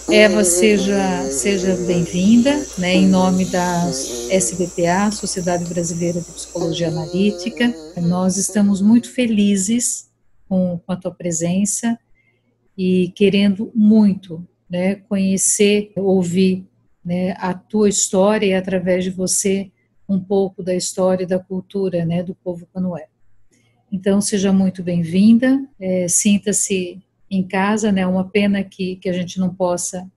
Eva, seja bem-vinda, né, em nome da SBPA, Sociedade Brasileira de Psicologia Analítica. Nós estamos muito felizes com a tua presença e querendo muito, né, conhecer, ouvir, né, a tua história e, através de você, um pouco da história e da cultura, né, do povo Panoé. Então, seja muito bem-vinda, sinta-se em casa, né, uma pena que a gente não possa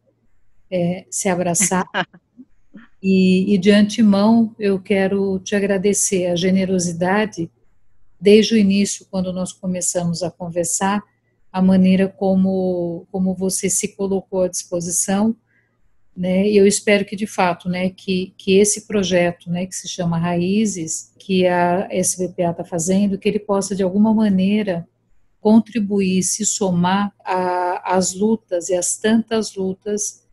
se abraçar, e de antemão eu quero te agradecer a generosidade, desde o início, quando nós começamos a conversar, a maneira como você se colocou à disposição, né, e eu espero que, de fato, né, que esse projeto, né, que se chama Raízes, que a SBPA está fazendo, que ele possa, de alguma maneira, contribuir, se somar às lutas e às tantas lutas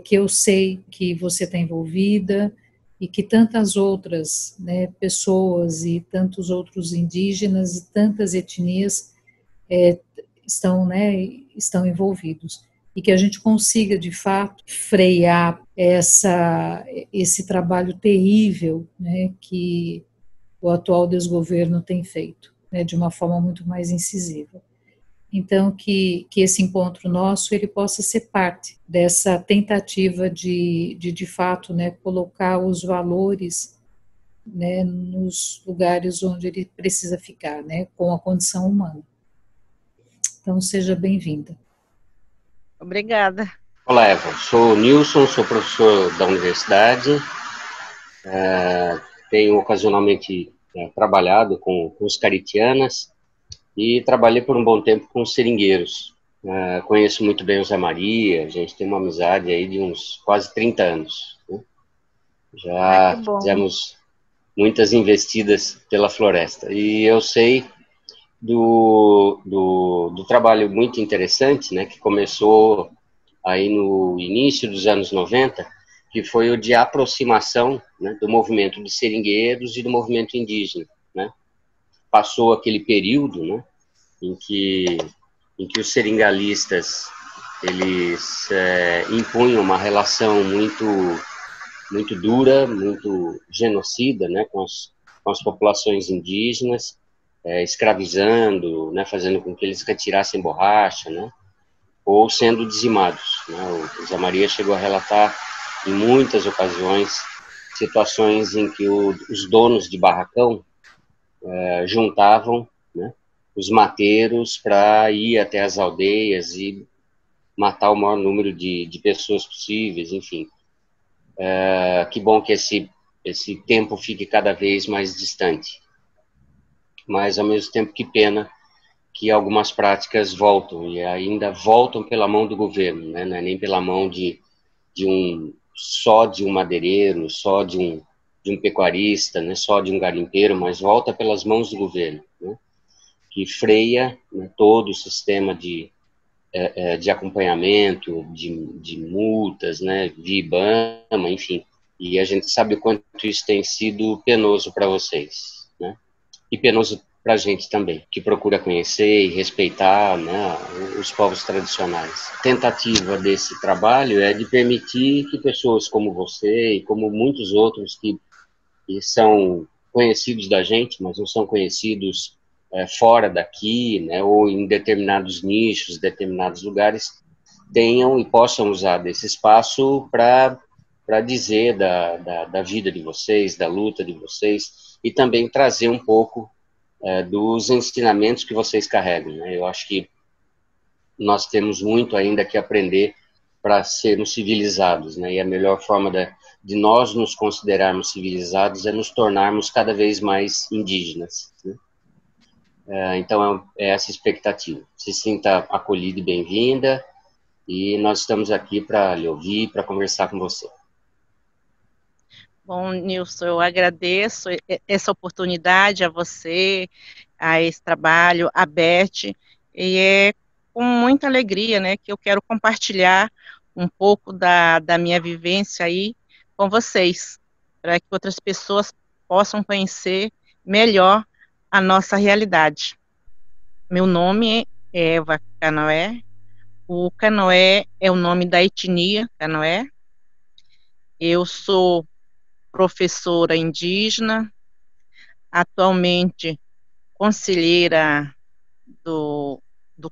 que eu sei que você está envolvida e que tantas outras, né, pessoas e tantos outros indígenas e tantas etnias estão, né, estão envolvidos, e que a gente consiga, de fato, frear esse trabalho terrível, né, que o atual desgoverno tem feito, né, de uma forma muito mais incisiva. Então, que esse encontro nosso, ele possa ser parte dessa tentativa de fato, né, colocar os valores, né, nos lugares onde ele precisa ficar, né, com a condição humana. Então, seja bem-vinda. Obrigada. Olá, Eva. Sou o Nilson, sou professor da universidade. Tenho ocasionalmente trabalhado com os caritianas e trabalhei por um bom tempo com os seringueiros. Conheço muito bem o Zé Maria, a gente tem uma amizade aí de uns quase 30 anos. Né? Já fizemos muitas investidas pela floresta. E eu sei do trabalho muito interessante, né, que começou aí no início dos anos 90, que foi o de aproximação, né, do movimento de seringueiros e do movimento indígena. Né? Passou aquele período, né, em que os seringalistas eles impunham uma relação muito dura, muito genocida, né, com as populações indígenas, escravizando, né, fazendo com que eles retirassem borracha, né, ou sendo dizimados. Né. O Zé Maria chegou a relatar em muitas ocasiões situações em que os donos de barracão juntavam, né, os mateiros para ir até as aldeias e matar o maior número de pessoas possíveis, enfim. Que bom que esse tempo fique cada vez mais distante. Mas, ao mesmo tempo, que pena que algumas práticas voltam, e ainda voltam pela mão do governo, né? Não é nem pela mão só de um madeireiro, só de um pecuarista, né? Só de um garimpeiro, mas volta pelas mãos do governo, né? Que freia, né, todo o sistema de acompanhamento, de multas, né, via IBAMA, enfim. E a gente sabe o quanto isso tem sido penoso para vocês, né? E penoso para a gente também, que procura conhecer e respeitar, né, os povos tradicionais. A tentativa desse trabalho é de permitir que pessoas como você e como muitos outros que são conhecidos da gente, mas não são conhecidos fora daqui, né, ou em determinados nichos, determinados lugares, tenham e possam usar desse espaço para dizer da vida de vocês, da luta de vocês, e também trazer um pouco dos ensinamentos que vocês carregam. Né? Eu acho que nós temos muito ainda que aprender para sermos civilizados, né? E a melhor forma de nós nos considerarmos civilizados é nos tornarmos cada vez mais indígenas. Né? Então, é essa expectativa. Se sinta acolhida e bem-vinda, e nós estamos aqui para lhe ouvir, para conversar com você. Bom, Nilson, eu agradeço essa oportunidade a você, a esse trabalho, a Beth, e é com muita alegria, né, que eu quero compartilhar um pouco da minha vivência aí com vocês, para que outras pessoas possam conhecer melhor a nossa realidade. Meu nome é Eva Canoé, O Canoé é o nome da etnia Canoé. Eu sou professora indígena, atualmente conselheira do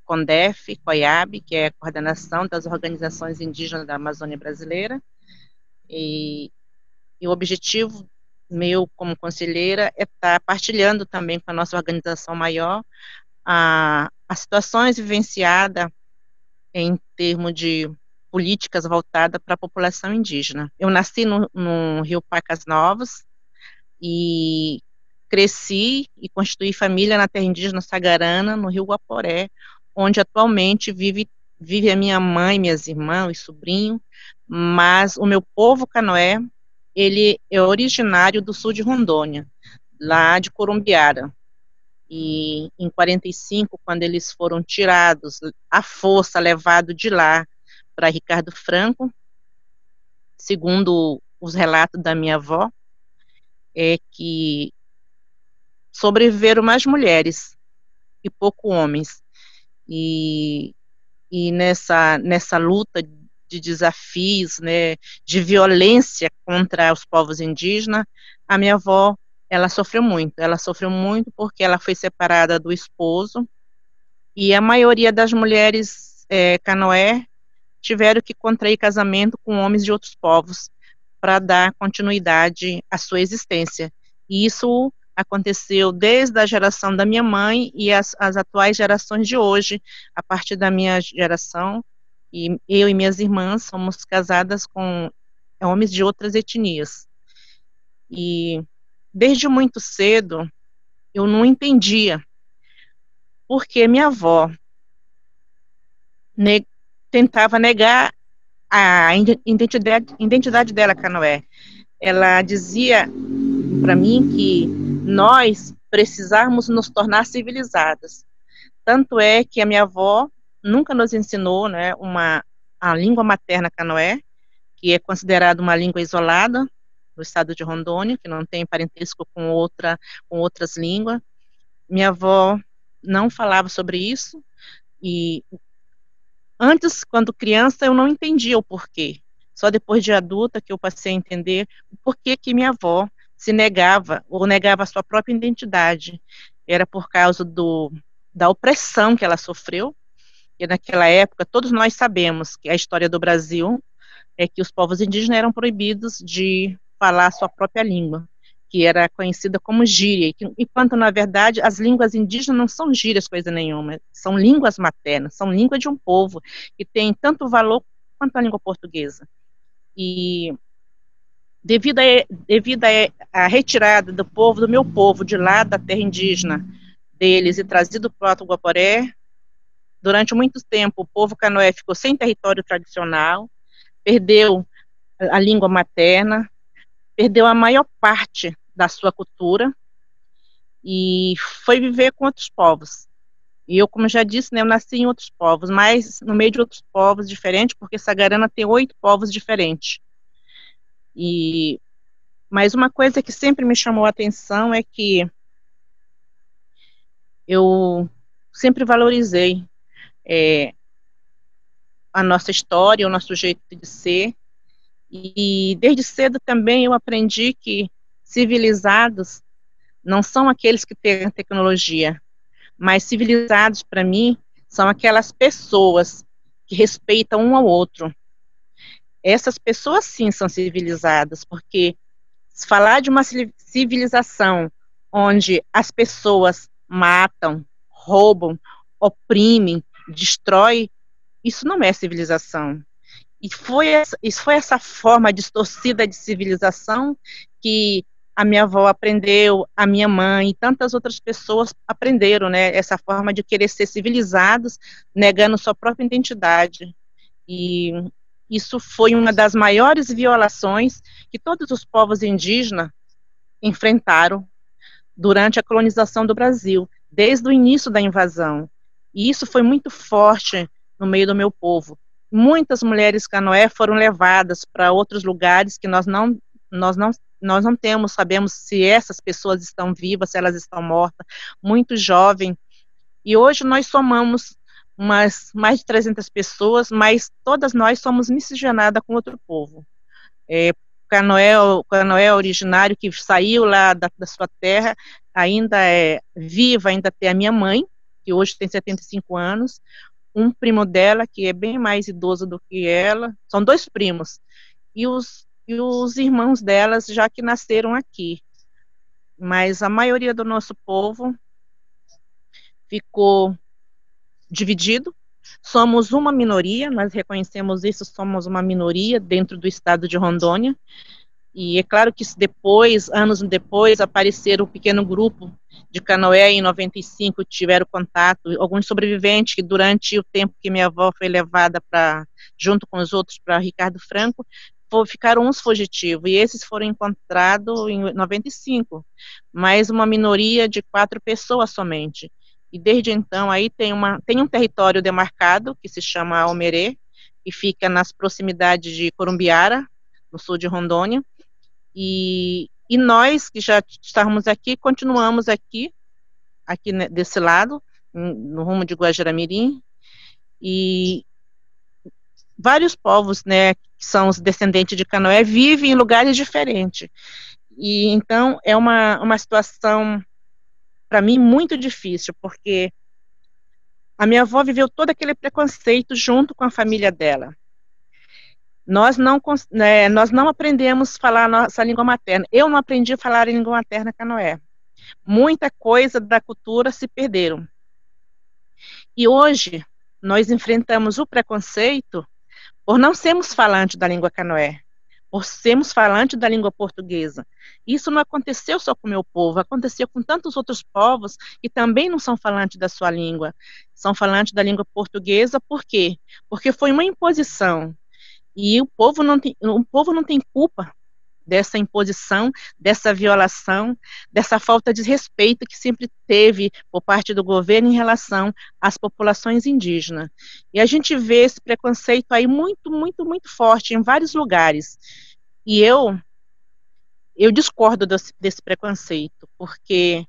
CONDEF, COIAB, que é a Coordenação das Organizações Indígenas da Amazônia Brasileira, e o objetivo meu como conselheira é estar partilhando também com a nossa organização maior as situações vivenciadas em termos de políticas voltadas para a população indígena. Eu nasci no Rio Pacas Novos e cresci e constituí família na terra indígena Sagarana, no Rio Guaporé, onde atualmente vive a minha mãe, minhas irmãs e sobrinho, mas o meu povo Canoé, ele é originário do sul de Rondônia, lá de Corumbiara. E em 45, quando eles foram tirados à força, levados de lá para Ricardo Franco, segundo os relatos da minha avó, é que sobreviveram mais mulheres e pouco homens. E nessa luta de desafios, né, de violência contra os povos indígenas, a minha avó, ela sofreu muito porque ela foi separada do esposo, e a maioria das mulheres Canoé tiveram que contrair casamento com homens de outros povos para dar continuidade à sua existência. E isso aconteceu desde a geração da minha mãe e as atuais gerações de hoje, a partir da minha geração, e eu e minhas irmãs somos casadas com homens de outras etnias. E desde muito cedo eu não entendia porque minha avó tentava negar a identidade dela, Canoé. Ela dizia para mim que nós precisávamos nos tornar civilizadas. Tanto é que a minha avó nunca nos ensinou, né, a língua materna Canoé, que é considerada uma língua isolada no estado de Rondônia, que não tem parentesco com outras línguas. Minha avó não falava sobre isso, e antes, quando criança, eu não entendia o porquê. Só depois de adulta que eu passei a entender o porquê que minha avó se negava, ou negava a sua própria identidade. Era por causa da opressão que ela sofreu, e naquela época, todos nós sabemos que a história do Brasil é que os povos indígenas eram proibidos de falar a sua própria língua, que era conhecida como gíria, enquanto, na verdade, as línguas indígenas não são gírias, coisa nenhuma, são línguas maternas, são língua de um povo, que tem tanto valor quanto a língua portuguesa. E devido à retirada do meu povo, de lá da terra indígena deles, e trazido para o Alto Guaporé, durante muito tempo o povo Canoé ficou sem território tradicional, perdeu a língua materna, perdeu a maior parte da sua cultura e foi viver com outros povos. E eu, como já disse, né, eu nasci em outros povos, mas no meio de outros povos diferentes, porque Sagarana tem 8 povos diferentes. Mas uma coisa que sempre me chamou a atenção é que eu sempre valorizei a nossa história, o nosso jeito de ser, e desde cedo também eu aprendi que civilizados não são aqueles que têm tecnologia, mas civilizados, para mim, são aquelas pessoas que respeitam um ao outro. Essas pessoas, sim, são civilizadas, porque falar de uma civilização onde as pessoas matam, roubam, oprimem, destroem, isso não é civilização. E foi essa forma distorcida de civilização que a minha avó aprendeu, a minha mãe e tantas outras pessoas aprenderam, né? Essa forma de querer ser civilizados, negando sua própria identidade. E isso foi uma das maiores violações que todos os povos indígenas enfrentaram durante a colonização do Brasil, desde o início da invasão. E isso foi muito forte no meio do meu povo. Muitas mulheres Canoé foram levadas para outros lugares que nós não sabemos se essas pessoas estão vivas, se elas estão mortas, muito jovem. E hoje nós somamos mais de 300 pessoas, mas todas nós somos miscigenadas com outro povo. Canoé originário, que saiu lá da sua terra, ainda é viva, ainda tem a minha mãe, que hoje tem 75 anos, um primo dela, que é bem mais idoso do que ela, são 2 primos, e os irmãos delas já que nasceram aqui. Mas a maioria do nosso povo ficou dividido. Somos uma minoria, nós reconhecemos isso, somos uma minoria dentro do estado de Rondônia, e é claro que anos depois, apareceram um pequeno grupo de Canoé, em 95, tiveram contato, alguns sobreviventes que durante o tempo que minha avó foi levada junto com os outros para Ricardo Franco, ficaram uns fugitivos, e esses foram encontrados em 95, mas uma minoria de 4 pessoas somente. E desde então aí tem um território demarcado, que se chama Almerê, que fica nas proximidades de Corumbiara, no sul de Rondônia, e nós que já estávamos aqui, continuamos aqui desse lado, no rumo de Guajará-Mirim, e vários povos, né, que são os descendentes de Canoé, vivem em lugares diferentes. E então é uma situação, para mim, muito difícil, porque a minha avó viveu todo aquele preconceito junto com a família dela. Nós não aprendemos a falar a nossa língua materna. Eu não aprendi a falar a língua materna Canoé. Muita coisa da cultura se perderam. E hoje nós enfrentamos o preconceito por não sermos falantes da língua Canoé, por sermos falantes da língua portuguesa. Isso não aconteceu só com o meu povo, aconteceu com tantos outros povos que também não são falantes da sua língua, são falantes da língua portuguesa. Por quê? Porque foi uma imposição, e o povo não tem culpa dessa imposição, dessa violação, dessa falta de respeito que sempre teve por parte do governo em relação às populações indígenas. E a gente vê esse preconceito aí muito, muito, muito forte em vários lugares. E eu discordo desse preconceito, porque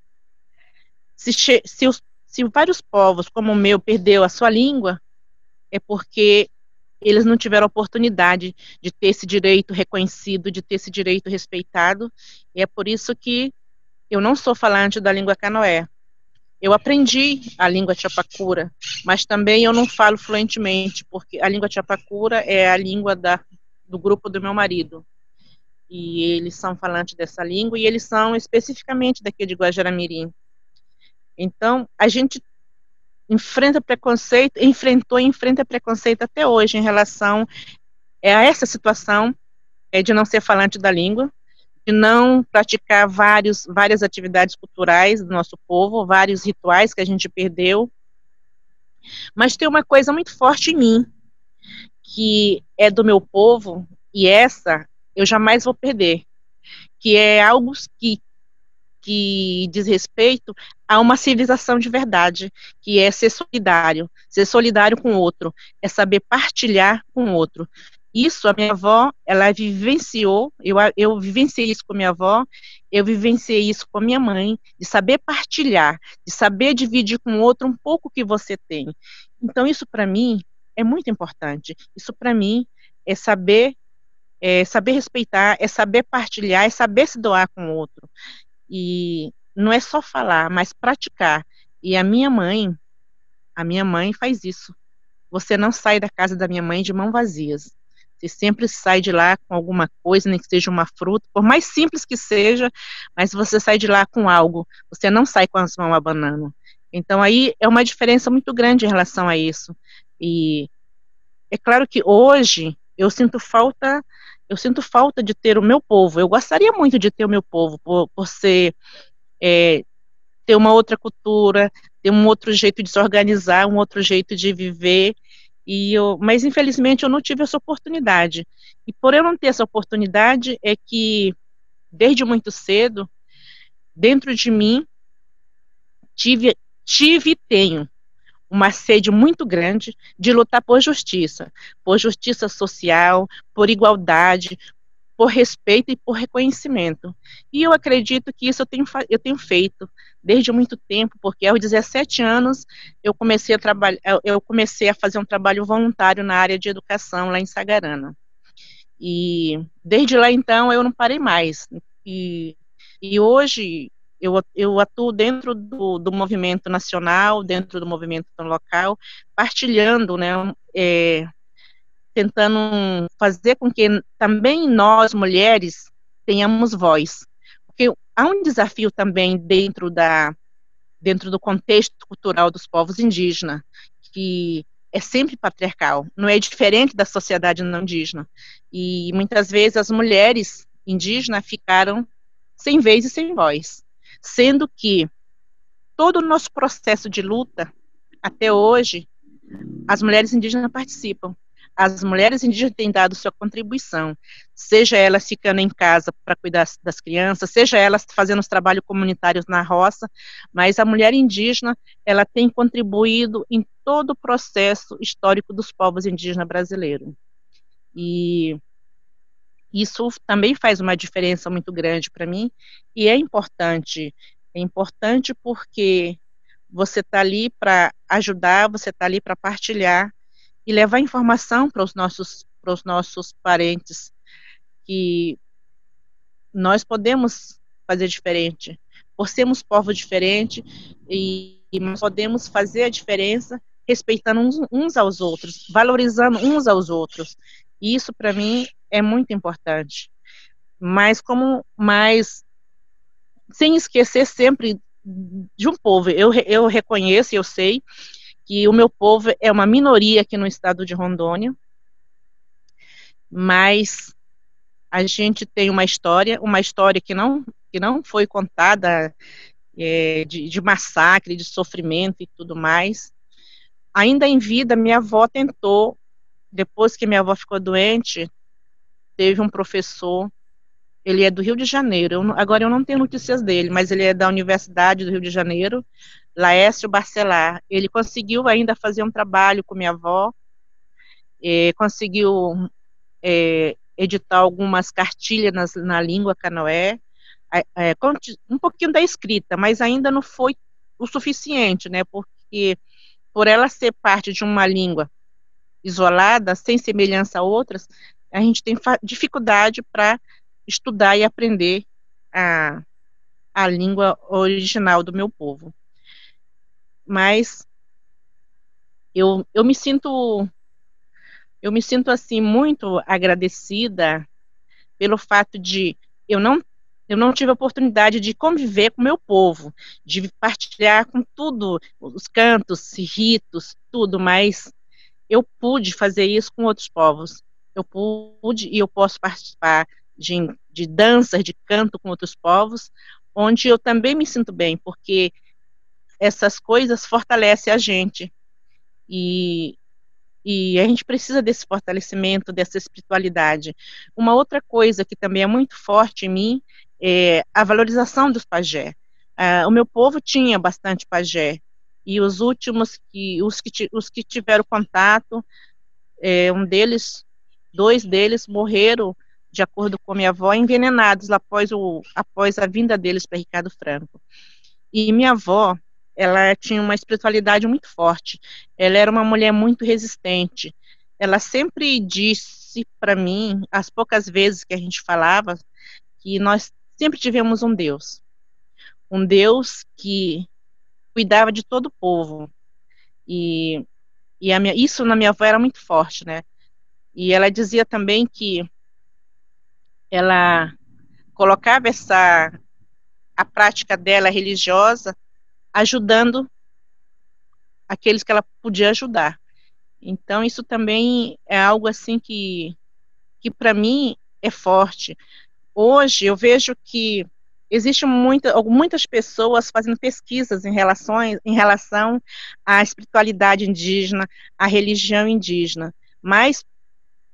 se vários povos, como o meu, perdeu a sua língua, é porque eles não tiveram oportunidade de ter esse direito reconhecido, de ter esse direito respeitado, e é por isso que eu não sou falante da língua Canoé. Eu aprendi a língua Tchapacura, mas também eu não falo fluentemente, porque a língua Tchapacura é a língua do grupo do meu marido, e eles são falantes dessa língua, e eles são especificamente daqui de Guajará-Mirim. Então, a gente enfrentou e enfrenta preconceito até hoje em relação a essa situação de não ser falante da língua, de não praticar várias atividades culturais do nosso povo, vários rituais que a gente perdeu. Mas tem uma coisa muito forte em mim, que é do meu povo, e essa eu jamais vou perder, que é algo que diz respeito a uma civilização de verdade, que é ser solidário com o outro, é saber partilhar com o outro. Isso a minha avó, ela vivenciou, eu vivenciei isso com minha avó, eu vivenciei isso com minha mãe, de saber partilhar, de saber dividir com o outro um pouco que você tem. Então isso para mim é muito importante, isso para mim é saber respeitar, é saber partilhar, é saber se doar com o outro. E não é só falar, mas praticar. E a minha mãe faz isso. Você não sai da casa da minha mãe de mãos vazias. Você sempre sai de lá com alguma coisa, nem que seja uma fruta, por mais simples que seja, mas você sai de lá com algo. Você não sai com as mãos abanando. Então aí é uma diferença muito grande em relação a isso. E é claro que hoje eu sinto falta de ter o meu povo. Eu gostaria muito de ter o meu povo, por ser, ter uma outra cultura, ter um outro jeito de se organizar, um outro jeito de viver, mas infelizmente eu não tive essa oportunidade. E por eu não ter essa oportunidade, é que desde muito cedo, dentro de mim, tive e tenho uma sede muito grande de lutar por justiça social, por igualdade, por respeito e por reconhecimento. E eu acredito que isso eu tenho feito desde muito tempo, porque aos 17 anos eu comecei a fazer um trabalho voluntário na área de educação lá em Sagarana. E desde lá, então, eu não parei mais. E hoje eu atuo dentro do movimento nacional, dentro do movimento local, partilhando, né, tentando fazer com que também nós, mulheres, tenhamos voz. Porque há um desafio também dentro do contexto cultural dos povos indígenas, que é sempre patriarcal, não é diferente da sociedade não indígena. E muitas vezes as mulheres indígenas ficaram sem vez e sem voz, sendo que todo o nosso processo de luta, até hoje, as mulheres indígenas participam. As mulheres indígenas têm dado sua contribuição, seja elas ficando em casa para cuidar das crianças, seja elas fazendo os trabalhos comunitários na roça, mas a mulher indígena, ela tem contribuído em todo o processo histórico dos povos indígenas brasileiros. E isso também faz uma diferença muito grande para mim, e é importante porque você está ali para ajudar, você está ali para partilhar, e levar informação para os nossos parentes, que nós podemos fazer diferente, por sermos povos diferentes, e nós podemos fazer a diferença respeitando uns aos outros, valorizando uns aos outros, e isso para mim é muito importante, mas sem esquecer sempre de um povo. Eu reconheço, eu sei que o meu povo é uma minoria aqui no estado de Rondônia, mas a gente tem uma história que não foi contada, de massacre, de sofrimento e tudo mais. Ainda em vida, minha avó tentou, depois que minha avó ficou doente, teve um professor, ele é do Rio de Janeiro, agora eu não tenho notícias dele, mas ele é da Universidade do Rio de Janeiro, Laércio Barcelar. Ele conseguiu ainda fazer um trabalho com minha avó, conseguiu editar algumas cartilhas na língua canoé, um pouquinho da escrita, mas ainda não foi o suficiente, né, porque por ela ser parte de uma língua isolada, sem semelhança a outras, a gente tem dificuldade para estudar e aprender a língua original do meu povo. Mas eu me sinto assim muito agradecida pelo fato de eu não tive a oportunidade de conviver com o meu povo, de partilhar com tudo, os cantos, ritos, tudo, mas eu pude fazer isso com outros povos. Eu pude e eu posso participar de danças, de canto com outros povos, onde eu também me sinto bem, porque essas coisas fortalecem a gente. E a gente precisa desse fortalecimento, dessa espiritualidade. Uma outra coisa que também é muito forte em mim é a valorização dos pajé. O meu povo tinha bastante pajé, e os últimos, os que tiveram contato, dois deles morreram, de acordo com minha avó, envenenados após a vinda deles para Ricardo Franco. E minha avó, ela tinha uma espiritualidade muito forte, ela era uma mulher muito resistente, ela sempre disse para mim, as poucas vezes que a gente falava, que nós sempre tivemos um Deus que cuidava de todo o povo, e isso na minha avó era muito forte, né, e ela dizia também que ela colocava a prática dela religiosa, ajudando aqueles que ela podia ajudar. Então, isso também é algo assim que para mim é forte. Hoje, eu vejo que existem muitas pessoas fazendo pesquisas em relação à espiritualidade indígena, à religião indígena, mas,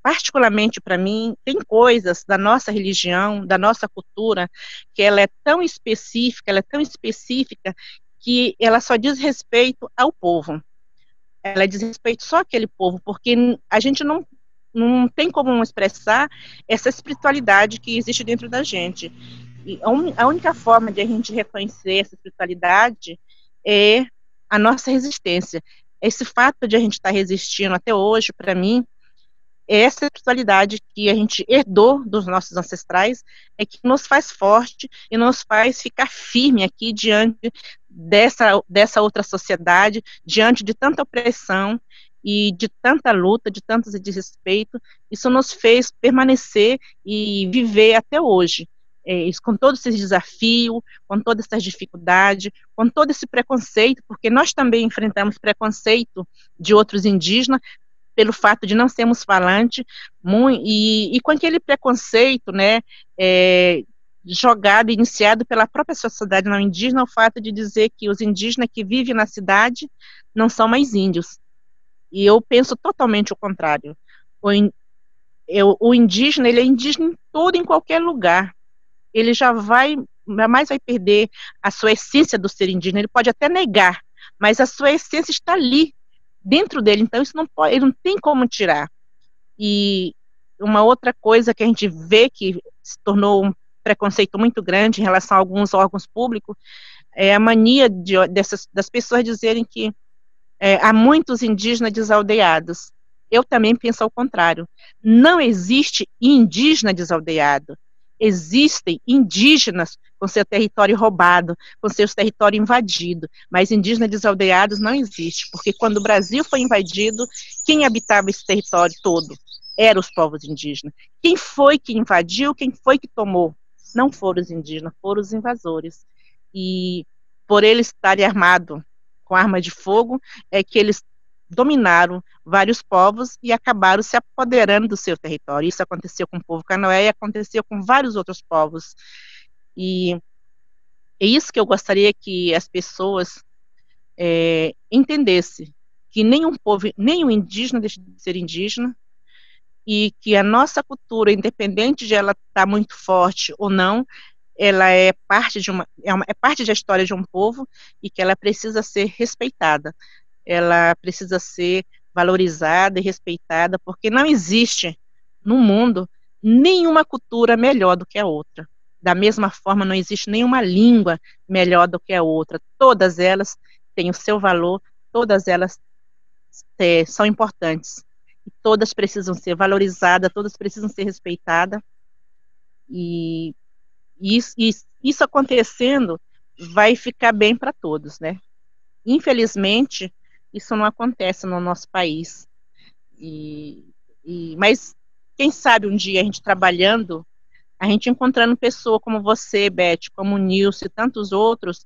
particularmente para mim, tem coisas da nossa religião, da nossa cultura, que ela é tão específica, que ela só diz respeito ao povo. Ela diz respeito só àquele povo, porque a gente não não tem como expressar essa espiritualidade que existe dentro da gente. E a única forma de a gente reconhecer essa espiritualidade é a nossa resistência. Esse fato de a gente estar resistindo até hoje, para mim, essa espiritualidade que a gente herdou dos nossos ancestrais é que nos faz forte e nos faz ficar firme aqui diante dessa outra sociedade, diante de tanta opressão e de tanta luta, de tanto desrespeito. Isso nos fez permanecer e viver até hoje. Com todo esse desafio, com toda essa dificuldade, com todo esse preconceito, porque nós também enfrentamos preconceito de outros indígenas, pelo fato de não sermos falantes, e com aquele preconceito, né, jogado, iniciado pela própria sociedade não indígena, o fato de dizer que os indígenas que vivem na cidade não são mais índios. E eu penso totalmente o contrário. O indígena, ele é indígena em todo, em qualquer lugar. Ele jamais vai perder a sua essência do ser indígena. Ele pode até negar, mas a sua essência está ali, dentro dele, então isso ele não tem como tirar. E uma outra coisa que a gente vê que se tornou um preconceito muito grande em relação a alguns órgãos públicos é a mania das pessoas dizerem que há muitos indígenas desaldeados. Eu também penso ao contrário. Não existe indígena desaldeado. Existem indígenas com seu território roubado, com seus territórios invadidos, mas indígenas desaldeados não existe, porque quando o Brasil foi invadido, quem habitava esse território todo? Eram os povos indígenas. Quem foi que invadiu, quem foi que tomou? Não foram os indígenas, foram os invasores. E por eles estarem armados com arma de fogo, é que eles dominaram vários povos e acabaram se apoderando do seu território. Isso aconteceu com o povo Canoé e aconteceu com vários outros povos. E é isso que eu gostaria que as pessoas entendessem, que nenhum povo, nenhum indígena deixa de ser indígena, e que a nossa cultura, independente de ela estar muito forte ou não, ela é parte da história de um povo e que ela precisa ser respeitada. Ela precisa ser valorizada e respeitada, porque não existe no mundo nenhuma cultura melhor do que a outra. Da mesma forma, não existe nenhuma língua melhor do que a outra. Todas elas têm o seu valor, todas elas são importantes. E todas precisam ser valorizadas, todas precisam ser respeitadas. E isso acontecendo vai ficar bem para todos, né? Infelizmente, isso não acontece no nosso país. Mas quem sabe um dia a gente trabalhando, a gente encontrando pessoa como você, Beth, como o Nilson e tantos outros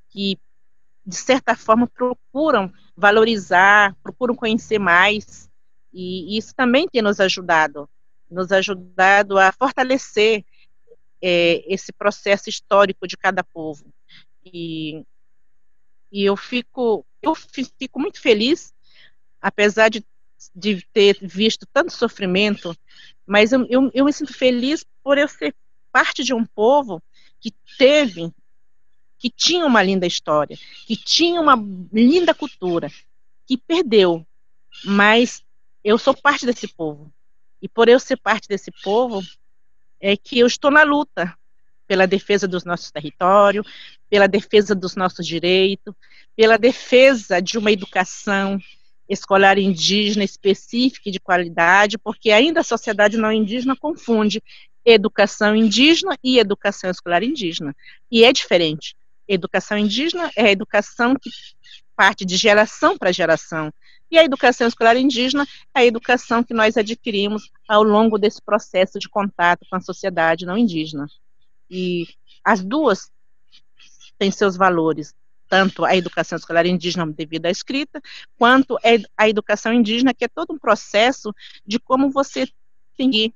que, de certa forma, procuram valorizar, procuram conhecer mais, e isso também tem nos ajudado a fortalecer esse processo histórico de cada povo. E eu fico muito feliz, apesar de ter visto tanto sofrimento, mas eu me sinto feliz por eu ser parte de um povo que tinha uma linda história, que tinha uma linda cultura, que perdeu, mas eu sou parte desse povo. E por eu ser parte desse povo, é que eu estou na luta pela defesa dos nossos territórios, pela defesa dos nossos direitos, pela defesa de uma educação escolar indígena específica e de qualidade, porque ainda a sociedade não indígena confunde educação indígena e educação escolar indígena. E é diferente. Educação indígena é a educação que parte de geração para geração. E a educação escolar indígena é a educação que nós adquirimos ao longo desse processo de contato com a sociedade não indígena. E as duas têm seus valores, tanto a educação escolar indígena devido à escrita, quanto a educação indígena, que é todo um processo de como você tem que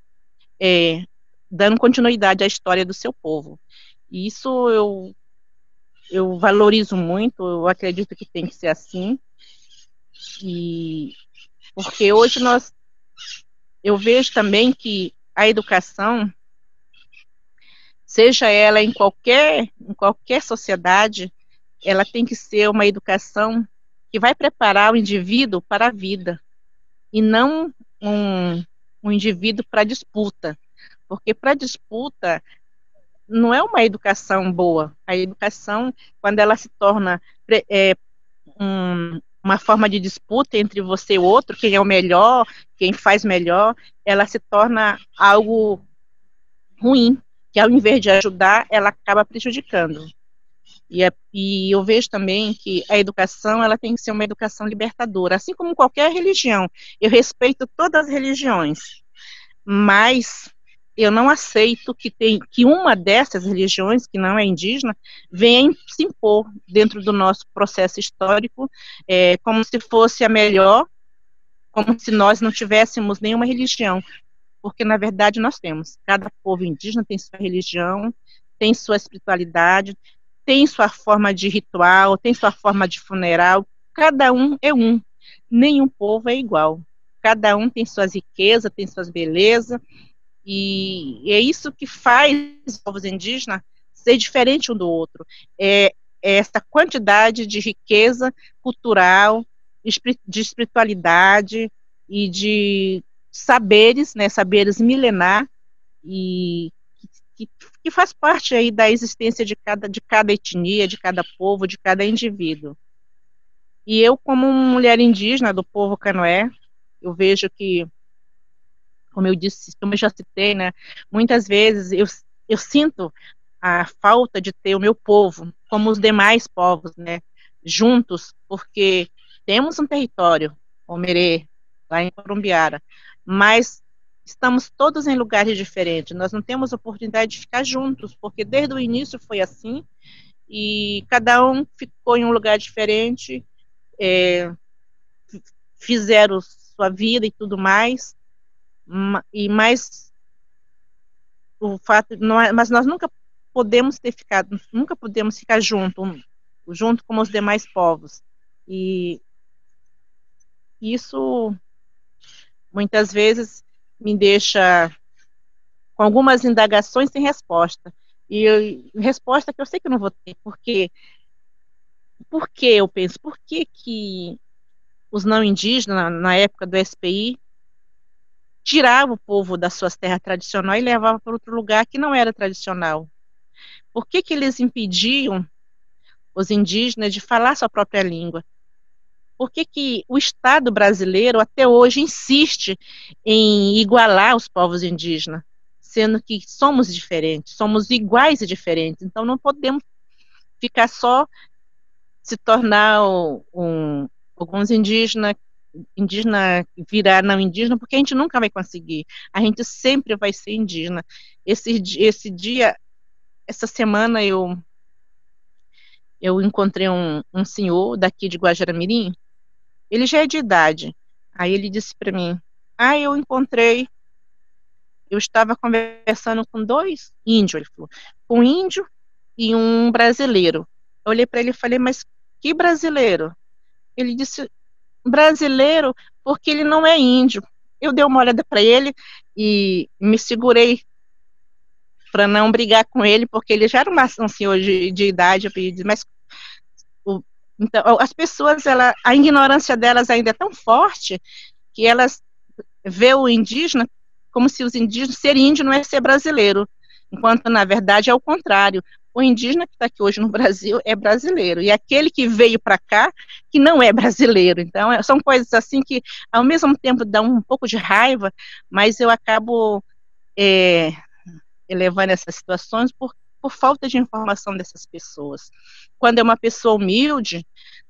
ir dando continuidade à história do seu povo. E isso eu valorizo muito, eu acredito que tem que ser assim, porque hoje eu vejo também que a educação, seja ela em qualquer sociedade, ela tem que ser uma educação que vai preparar o indivíduo para a vida, e não um o indivíduo para disputa, porque para disputa não é uma educação boa. A educação, quando ela se torna uma forma de disputa entre você e o outro, quem é o melhor, quem faz melhor, ela se torna algo ruim, que ao invés de ajudar, ela acaba prejudicando. E eu vejo também que a educação, ela tem que ser uma educação libertadora, assim como qualquer religião. Eu respeito todas as religiões, mas eu não aceito que uma dessas religiões, que não é indígena, venha se impor dentro do nosso processo histórico, como se fosse a melhor, como se nós não tivéssemos nenhuma religião, porque na verdade nós temos. Cada povo indígena tem sua religião, tem sua espiritualidade, tem sua forma de ritual, tem sua forma de funeral, cada um é um, nenhum povo é igual. Cada um tem suas riquezas, tem suas belezas, e é isso que faz os povos indígenas ser diferente um do outro. É essa quantidade de riqueza cultural, de espiritualidade e de saberes, né, saberes milenar, e que faz parte aí da existência de cada etnia, de cada povo, de cada indivíduo. E eu, como mulher indígena do povo Canoé, eu vejo que, como eu disse, como eu já citei, né, muitas vezes eu sinto a falta de ter o meu povo, como os demais povos, né, juntos, porque temos um território, Omerê, lá em Corumbiara, mas estamos todos em lugares diferentes, nós não temos oportunidade de ficar juntos, porque desde o início foi assim, e cada um ficou em um lugar diferente, fizeram sua vida e tudo mais, mas o fato, mas nós nunca podemos ficar junto como os demais povos, e isso muitas vezes me deixa com algumas indagações sem resposta, e resposta que eu sei que eu não vou ter, porque eu penso, por que os não indígenas, na época do SPI, tirava o povo das suas terras tradicionais e levava para outro lugar que não era tradicional? Por que eles impediam os indígenas de falar sua própria língua? Por que o Estado brasileiro até hoje insiste em igualar os povos indígenas, sendo que somos diferentes, somos iguais e diferentes? Então não podemos ficar só se tornar alguns indígenas virar não indígena, porque a gente nunca vai conseguir. A gente sempre vai ser indígena. Esse dia, essa semana, eu encontrei um senhor daqui de Guajará-Mirim. Ele já é de idade. Aí ele disse para mim, eu estava conversando com 2 índios, ele falou, um índio e um brasileiro. Eu olhei para ele e falei, mas que brasileiro? Ele disse, brasileiro porque ele não é índio. Eu dei uma olhada para ele e me segurei para não brigar com ele, porque ele já era um senhor de idade, mas então, as pessoas, a ignorância delas ainda é tão forte que elas vê o indígena como se os indígenas, ser índio não é ser brasileiro, enquanto na verdade é o contrário. O indígena que está aqui hoje no Brasil é brasileiro, e aquele que veio para cá que não é brasileiro. Então, são coisas assim que ao mesmo tempo dão um pouco de raiva, mas eu acabo elevando essas situações por falta de informação dessas pessoas. Quando é uma pessoa humilde,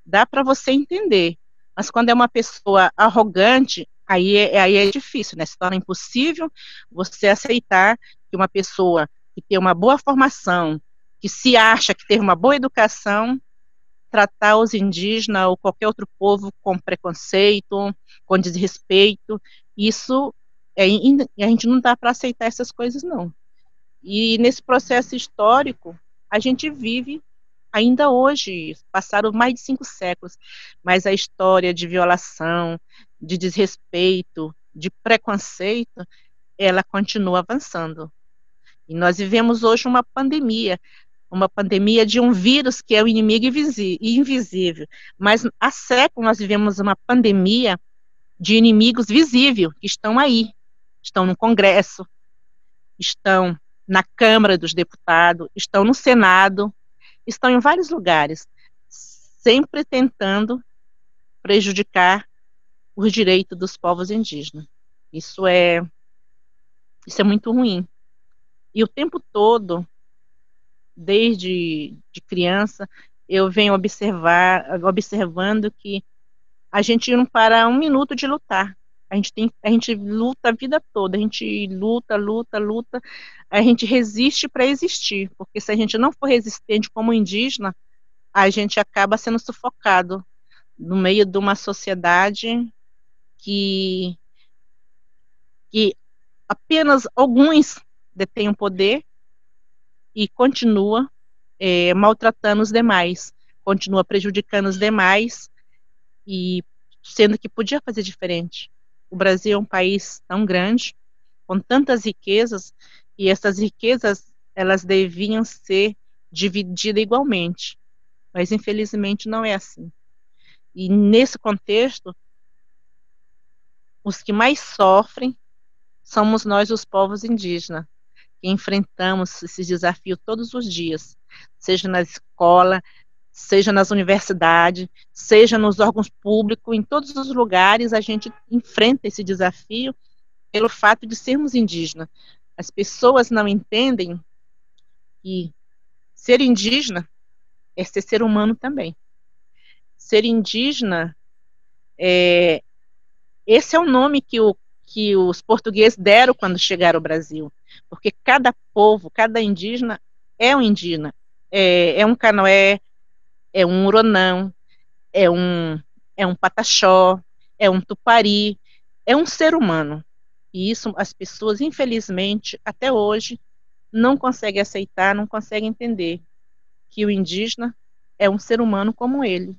dá para você entender, mas quando é uma pessoa arrogante, aí é difícil, né? Se torna impossível você aceitar que uma pessoa que tem uma boa formação, que se acha que teve uma boa educação, tratar os indígenas ou qualquer outro povo com preconceito, com desrespeito, isso a gente não dá para aceitar essas coisas, não. E nesse processo histórico, a gente vive ainda hoje, passaram mais de 5 séculos, mas a história de violação, de desrespeito, de preconceito, ela continua avançando. E nós vivemos hoje uma pandemia de um vírus que é o inimigo invisível, mas há séculos nós vivemos uma pandemia de inimigos visíveis, que estão aí, estão no Congresso, estão na Câmara dos Deputados, estão no Senado, estão em vários lugares, sempre tentando prejudicar os direitos dos povos indígenas. Isso é muito ruim. E o tempo todo, desde de criança, eu venho observando que a gente não para um minuto de lutar. A gente luta a vida toda, a gente luta, a gente resiste para existir, porque se a gente não for resistente como indígena, a gente acaba sendo sufocado no meio de uma sociedade que apenas alguns detêm o poder e continua maltratando os demais, continua prejudicando os demais, e sendo que podia fazer diferente. O Brasil é um país tão grande, com tantas riquezas, e essas riquezas, elas deviam ser divididas igualmente, mas infelizmente não é assim. E nesse contexto, os que mais sofrem somos nós, os povos indígenas, que enfrentamos esses desafios todos os dias, seja na escola, seja nas universidades, seja nos órgãos públicos, em todos os lugares a gente enfrenta esse desafio pelo fato de sermos indígenas. As pessoas não entendem que ser indígena é ser humano também. Ser indígena, esse é o nome que os portugueses deram quando chegaram ao Brasil, porque cada povo, cada indígena é um indígena, é um canoé, é um uronão, é um pataxó, é um tupari, é um ser humano. E isso as pessoas, infelizmente, até hoje, não conseguem aceitar, não conseguem entender que o indígena é um ser humano como ele.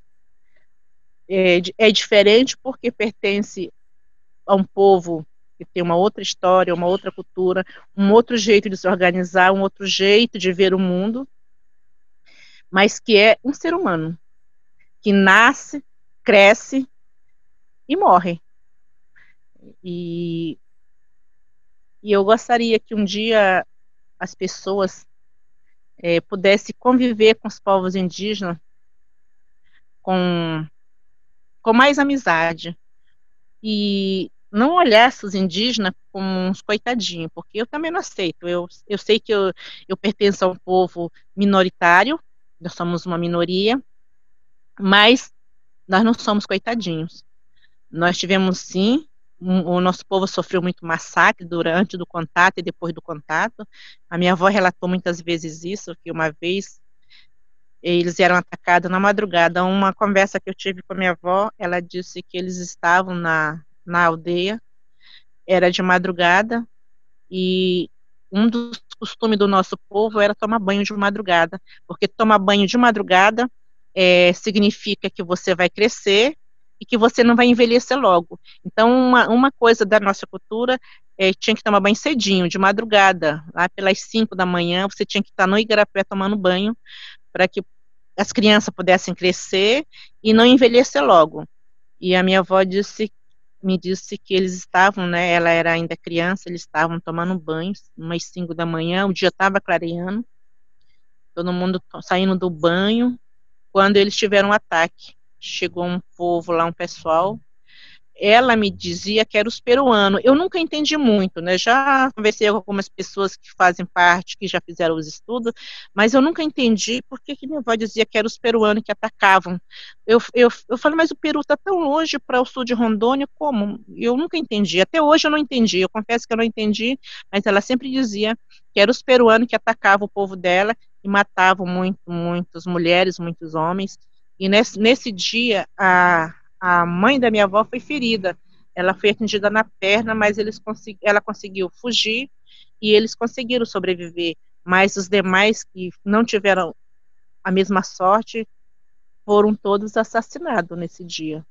É diferente porque pertence a um povo que tem uma outra história, uma outra cultura, um outro jeito de se organizar, um outro jeito de ver o mundo, mas que é um ser humano, que nasce, cresce e morre. E eu gostaria que um dia as pessoas pudessem conviver com os povos indígenas com mais amizade, e não olhasse os indígenas como uns coitadinhos, porque eu também não aceito. Eu sei que eu pertenço a um povo minoritário, nós somos uma minoria, mas nós não somos coitadinhos. Nós tivemos, sim, o nosso povo sofreu muito massacre durante do contato e depois do contato. A minha avó relatou muitas vezes isso, que uma vez eles eram atacados na madrugada. Uma conversa que eu tive com a minha avó, ela disse que eles estavam na aldeia, era de madrugada, e um dos costumes do nosso povo era tomar banho de madrugada, porque tomar banho de madrugada significa que você vai crescer e que você não vai envelhecer logo. Então, uma coisa da nossa cultura tinha que tomar banho cedinho, de madrugada, lá pelas 5 da manhã, você tinha que estar no igarapé tomando banho, para que as crianças pudessem crescer e não envelhecer logo. E a minha avó me disse que eles estavam, né, ela era ainda criança, eles estavam tomando banho, umas 5 da manhã, o dia estava clareando, todo mundo saindo do banho, quando eles tiveram um ataque. Chegou um povo lá, um pessoal, ela me dizia que era os peruanos. Eu nunca entendi muito, né? Já conversei com algumas pessoas que fazem parte, que já fizeram os estudos, mas eu nunca entendi por que minha avó dizia que eram os peruanos que atacavam. Eu falei, mas o Peru está tão longe para o sul de Rondônia, como? Eu nunca entendi. Até hoje eu não entendi. Eu confesso que eu não entendi, mas ela sempre dizia que eram os peruanos que atacavam o povo dela e matavam muitas mulheres, muitos homens. E nesse dia, a mãe da minha avó foi ferida. Ela foi atingida na perna, mas ela conseguiu fugir e eles conseguiram sobreviver. Mas os demais que não tiveram a mesma sorte foram todos assassinados nesse dia.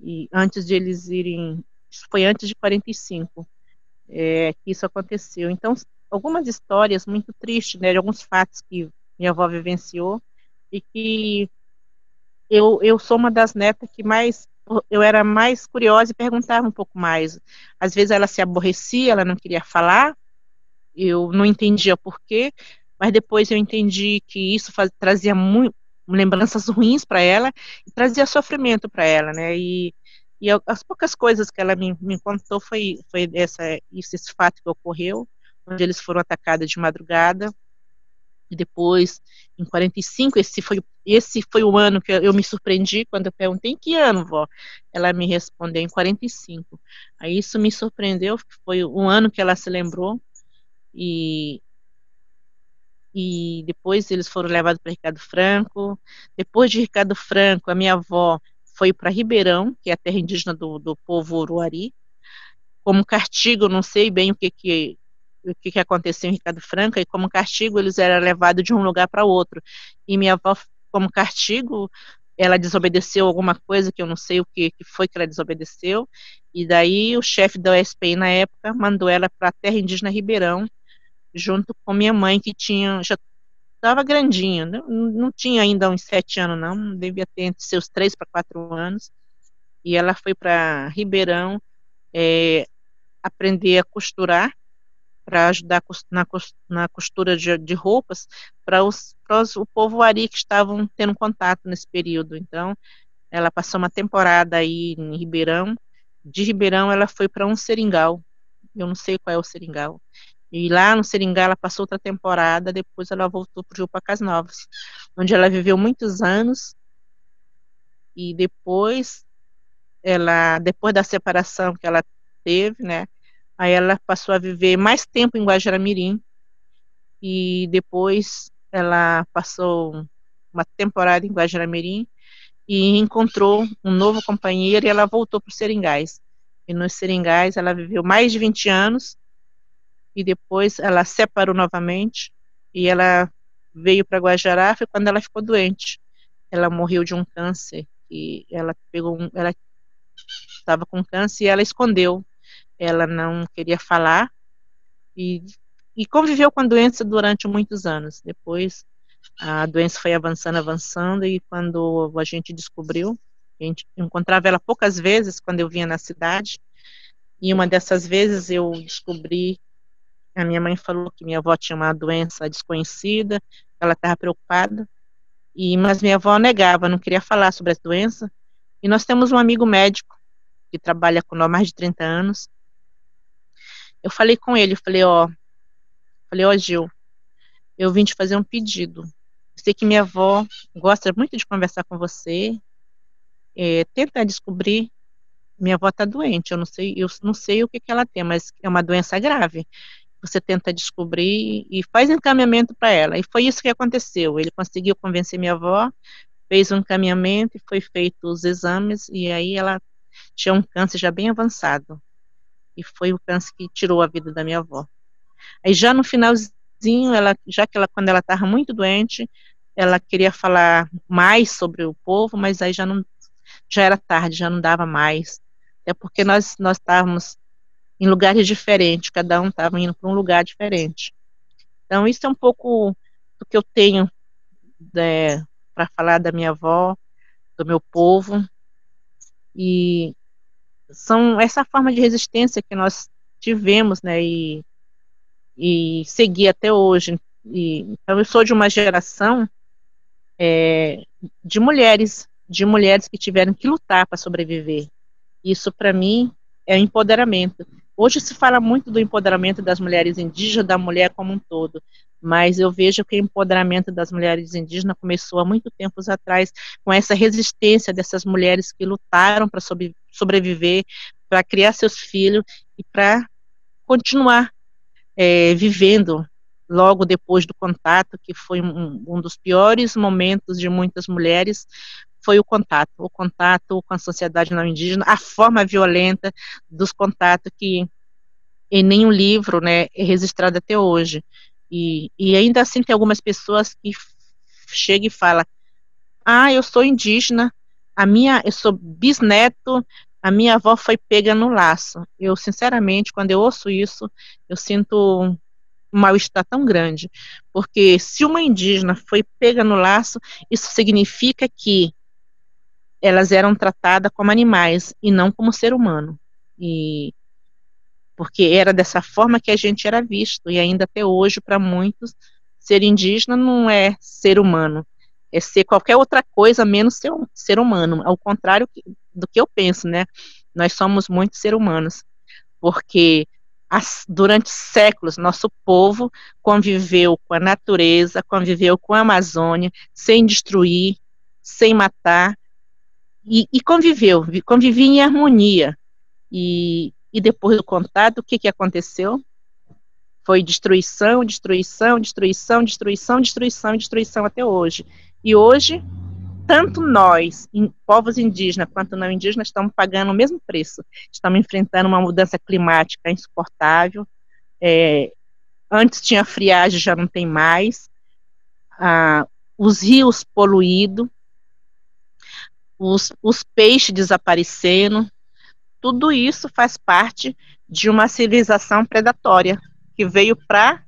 E antes de eles irem, foi antes de 45 que isso aconteceu. Então, algumas histórias muito tristes, né, de alguns fatos que minha avó vivenciou e que eu sou uma das netas que mais eu era mais curiosa e perguntava um pouco mais. Às vezes ela se aborrecia, ela não queria falar, eu não entendia por quê, mas depois eu entendi que isso trazia lembranças ruins para ela e trazia sofrimento para ela, né? E as poucas coisas que ela me contou foi esse fato que ocorreu, onde eles foram atacados de madrugada. E depois, em 45, esse foi o ano que eu me surpreendi quando eu perguntei: em que ano, vó? Ela me respondeu: em 45. Aí isso me surpreendeu, foi um ano que ela se lembrou. E depois eles foram levados para Ricardo Franco. Depois de Ricardo Franco, a minha avó foi para Ribeirão, que é a terra indígena do povo Uruari. Como castigo, não sei bem o que aconteceu em Ricardo Franco, e como castigo eles eram levados de um lugar para outro. E minha avó, como castigo, ela desobedeceu alguma coisa, que eu não sei o que foi que ela desobedeceu, e daí o chefe da OSPI na época mandou ela para a terra indígena Ribeirão, junto com minha mãe, que já estava grandinha, não tinha ainda uns 7 anos, não, devia ter entre seus 3 para 4 anos, e ela foi para Ribeirão aprender a costurar, para ajudar na costura de roupas para o povo Ari que estavam tendo contato nesse período. Então, ela passou uma temporada aí em Ribeirão. De Ribeirão, ela foi para um seringal. Eu não sei qual é o seringal. E lá no seringal, ela passou outra temporada. Depois, ela voltou para o Rio Pacas Novas, onde ela viveu muitos anos. E depois da separação que ela teve, né? Aí ela passou a viver mais tempo em Guajará-Mirim, e depois ela passou uma temporada em Guajará-Mirim e encontrou um novo companheiro, e ela voltou para os Seringais. E nos Seringais ela viveu mais de 20 anos, e depois ela separou novamente, e ela veio para Guajará, foi quando ela ficou doente. Ela morreu de um câncer, e ela estava com câncer e ela escondeu. Ela não queria falar e conviveu com a doença durante muitos anos. Depois a doença foi avançando, e quando a gente descobriu, a gente encontrava ela poucas vezes quando eu vinha na cidade, e uma dessas vezes eu descobri, a minha mãe falou que minha avó tinha uma doença desconhecida, ela estava preocupada, mas minha avó negava, não queria falar sobre essa doença, e nós temos um amigo médico que trabalha com nós há mais de 30 anos. Eu falei com ele, falei, ó, Gil, eu vim te fazer um pedido. Eu sei que minha avó gosta muito de conversar com você. Tenta descobrir. Minha avó está doente, eu não sei o que ela tem, mas é uma doença grave. Você tenta descobrir e faz encaminhamento para ela. E foi isso que aconteceu. Ele conseguiu convencer minha avó, fez um encaminhamento e foi feito os exames, e aí ela tinha um câncer já bem avançado. E foi o câncer que tirou a vida da minha avó. Aí já no finalzinho, quando ela estava muito doente, ela queria falar mais sobre o povo, mas aí já era tarde, já não dava mais. É porque nós estávamos em lugares diferentes, cada um estava indo para um lugar diferente. Então isso é um pouco do que eu tenho para falar da minha avó, do meu povo, e são essa forma de resistência que nós tivemos, né, e seguir até hoje. Então eu sou de uma geração de mulheres que tiveram que lutar para sobreviver. Isso para mim é empoderamento. Hoje se fala muito do empoderamento das mulheres indígenas, da mulher como um todo, mas eu vejo que o empoderamento das mulheres indígenas começou há muito tempos atrás, com essa resistência dessas mulheres que lutaram para sobreviver, para criar seus filhos e para continuar vivendo logo depois do contato, que foi um dos piores momentos de muitas mulheres, foi o contato com a sociedade não indígena, a forma violenta dos contatos que em nenhum livro, né, é registrado até hoje. E ainda assim tem algumas pessoas que chegam e falam: eu sou indígena, eu sou bisneto, a minha avó foi pega no laço. Eu, sinceramente, quando eu ouço isso, eu sinto um mal-estar tão grande, porque se uma indígena foi pega no laço, isso significa que elas eram tratadas como animais e não como ser humano. E porque era dessa forma que a gente era visto, e ainda até hoje, para muitos, ser indígena não é ser humano, é ser qualquer outra coisa menos ser humano, ao contrário do que eu penso, né? Nós somos muitos seres humanos, porque durante séculos nosso povo conviveu com a natureza, conviveu com a Amazônia, sem destruir, sem matar, e convivia em harmonia. E depois do contato, o que aconteceu? Foi destruição, destruição, destruição, destruição, destruição, destruição até hoje. E hoje, tanto nós, povos indígenas, quanto não indígenas, estamos pagando o mesmo preço. Estamos enfrentando uma mudança climática insuportável. Antes tinha friagem, já não tem mais. Os rios poluídos, os peixes desaparecendo. Tudo isso faz parte de uma civilização predatória que veio para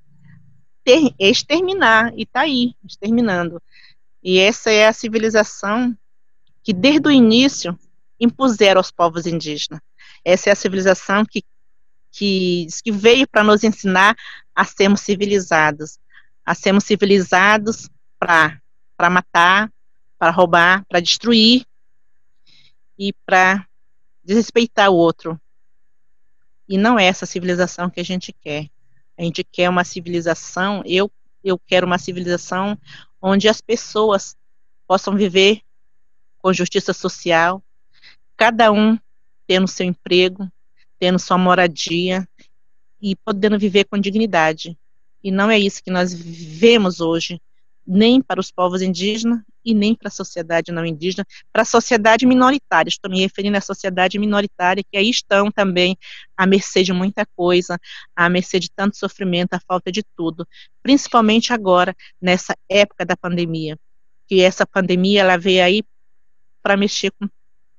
exterminar, e está aí, exterminando. E essa é a civilização que, desde o início, impuseram aos povos indígenas. Essa é a civilização que veio para nos ensinar a sermos civilizados para matar, para roubar, para destruir e para desrespeitar o outro. E não é essa civilização que a gente quer. A gente quer uma civilização, eu quero uma civilização onde as pessoas possam viver com justiça social, cada um tendo seu emprego, tendo sua moradia e podendo viver com dignidade. E não é isso que nós vivemos hoje, nem para os povos indígenas e nem para a sociedade não indígena, para a sociedade minoritária. Estou me referindo à sociedade minoritária, que aí estão também à mercê de muita coisa, à mercê de tanto sofrimento, à falta de tudo, principalmente agora, nessa época da pandemia, que essa pandemia ela veio aí para mexer com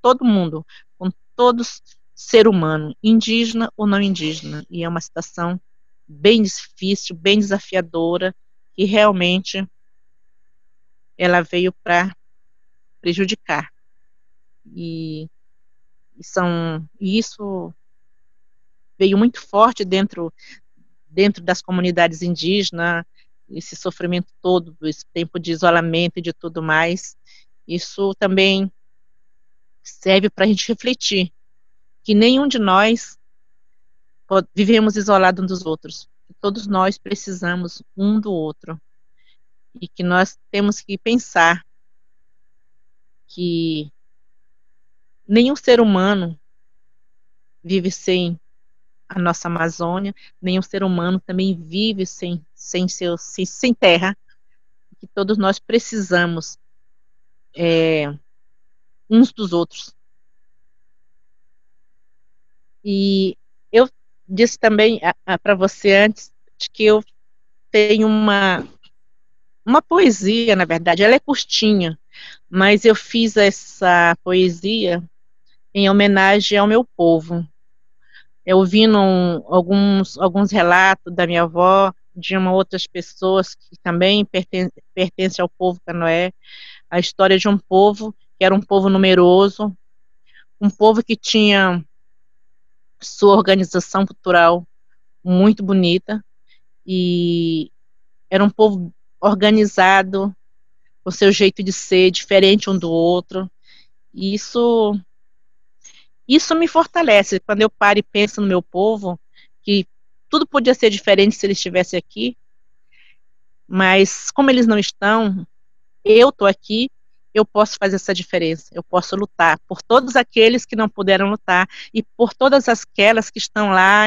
todo mundo, com todos ser humano, indígena ou não indígena, e é uma situação bem difícil, bem desafiadora, que realmente ela veio para prejudicar. E isso veio muito forte dentro das comunidades indígenas, esse sofrimento todo, esse tempo de isolamento e de tudo mais. Isso também serve para a gente refletir que nenhum de nós vivemos isolados uns dos outros. Todos nós precisamos um do outro. E que nós temos que pensar que nenhum ser humano vive sem a nossa Amazônia, nenhum ser humano também vive sem terra, que todos nós precisamos uns dos outros. E eu disse também para você antes de que eu tenho uma poesia, na verdade, ela é curtinha, mas eu fiz essa poesia em homenagem ao meu povo. Eu ouvindo alguns relatos da minha avó, de outras pessoas que também pertencem ao povo Canoé, a história de um povo que era um povo numeroso, um povo que tinha sua organização cultural muito bonita, e era um povo organizado, com seu jeito de ser, diferente um do outro. E isso me fortalece, quando eu paro e penso no meu povo, que tudo podia ser diferente se eles estivessem aqui, mas como eles não estão, eu estou aqui, eu posso fazer essa diferença, eu posso lutar por todos aqueles que não puderam lutar e por todas aquelas que estão lá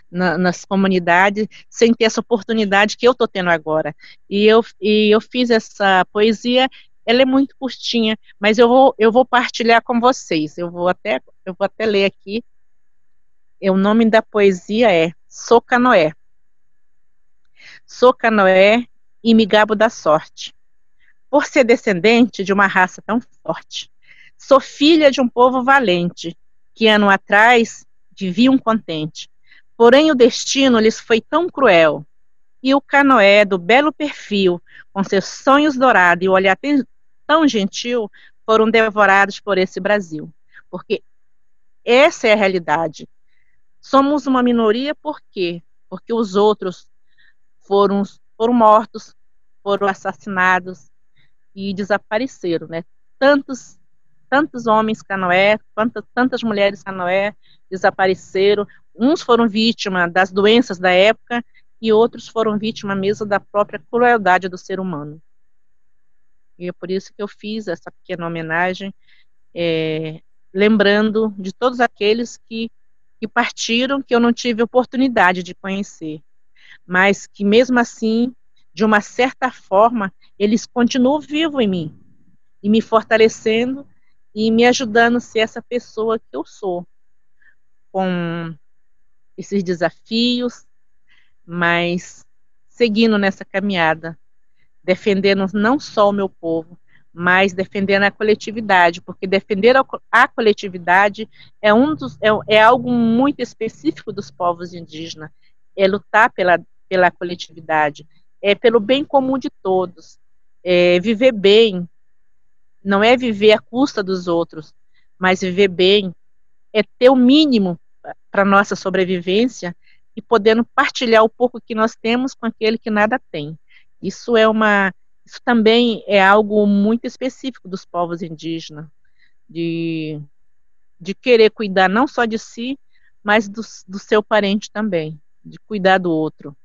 nas comunidades sem ter essa oportunidade que eu estou tendo agora. E eu fiz essa poesia, ela é muito curtinha, mas eu vou partilhar com vocês, eu vou até ler aqui. O nome da poesia é Sou Canoé. Sou Canoé e me gabo da sorte, por ser descendente de uma raça tão forte. Sou filha de um povo valente, que ano atrás viviam contente. Porém o destino lhes foi tão cruel, e o Canoé do belo perfil, com seus sonhos dourados e o olhar tão gentil, foram devorados por esse Brasil. Porque essa é a realidade. Somos uma minoria por quê? Porque os outros foram mortos, foram assassinados e desapareceram, né? Tantos homens canoé, tantas mulheres canoé desapareceram. Uns foram vítimas das doenças da época e outros foram vítimas mesmo da própria crueldade do ser humano. E é por isso que eu fiz essa pequena homenagem, lembrando de todos aqueles que partiram, que eu não tive oportunidade de conhecer, mas que mesmo assim, de uma certa forma, eles continuam vivos em mim, e me fortalecendo, e me ajudando a ser essa pessoa que eu sou, com esses desafios, mas seguindo nessa caminhada, defendendo não só o meu povo, mas defendendo a coletividade, porque defender a coletividade é algo muito específico dos povos indígenas, é lutar pela coletividade, é pelo bem comum de todos, é viver bem, não é viver à custa dos outros, mas viver bem é ter o mínimo para nossa sobrevivência e podendo partilhar o pouco que nós temos com aquele que nada tem. Isso também é algo muito específico dos povos indígenas, de querer cuidar não só de si, mas do seu parente também, de cuidar do outro.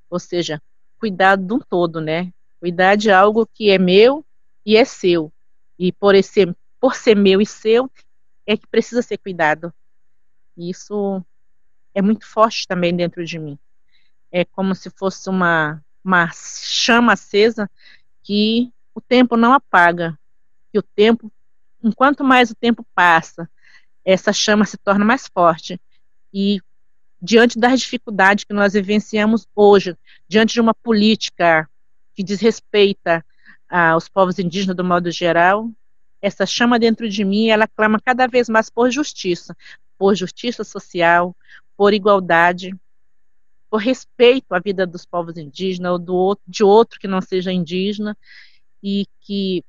Ou seja, cuidar de um todo, né? Cuidar de algo que é meu e é seu. E por ser meu e seu, é que precisa ser cuidado. Isso é muito forte também dentro de mim. É como se fosse uma chama acesa que o tempo não apaga. Que o tempo, enquanto mais o tempo passa, essa chama se torna mais forte. E diante das dificuldades que nós vivenciamos hoje, diante de uma política que desrespeita os povos indígenas do modo geral, essa chama dentro de mim, ela clama cada vez mais por justiça social, por igualdade, por respeito à vida dos povos indígenas ou de outro que não seja indígena, e que,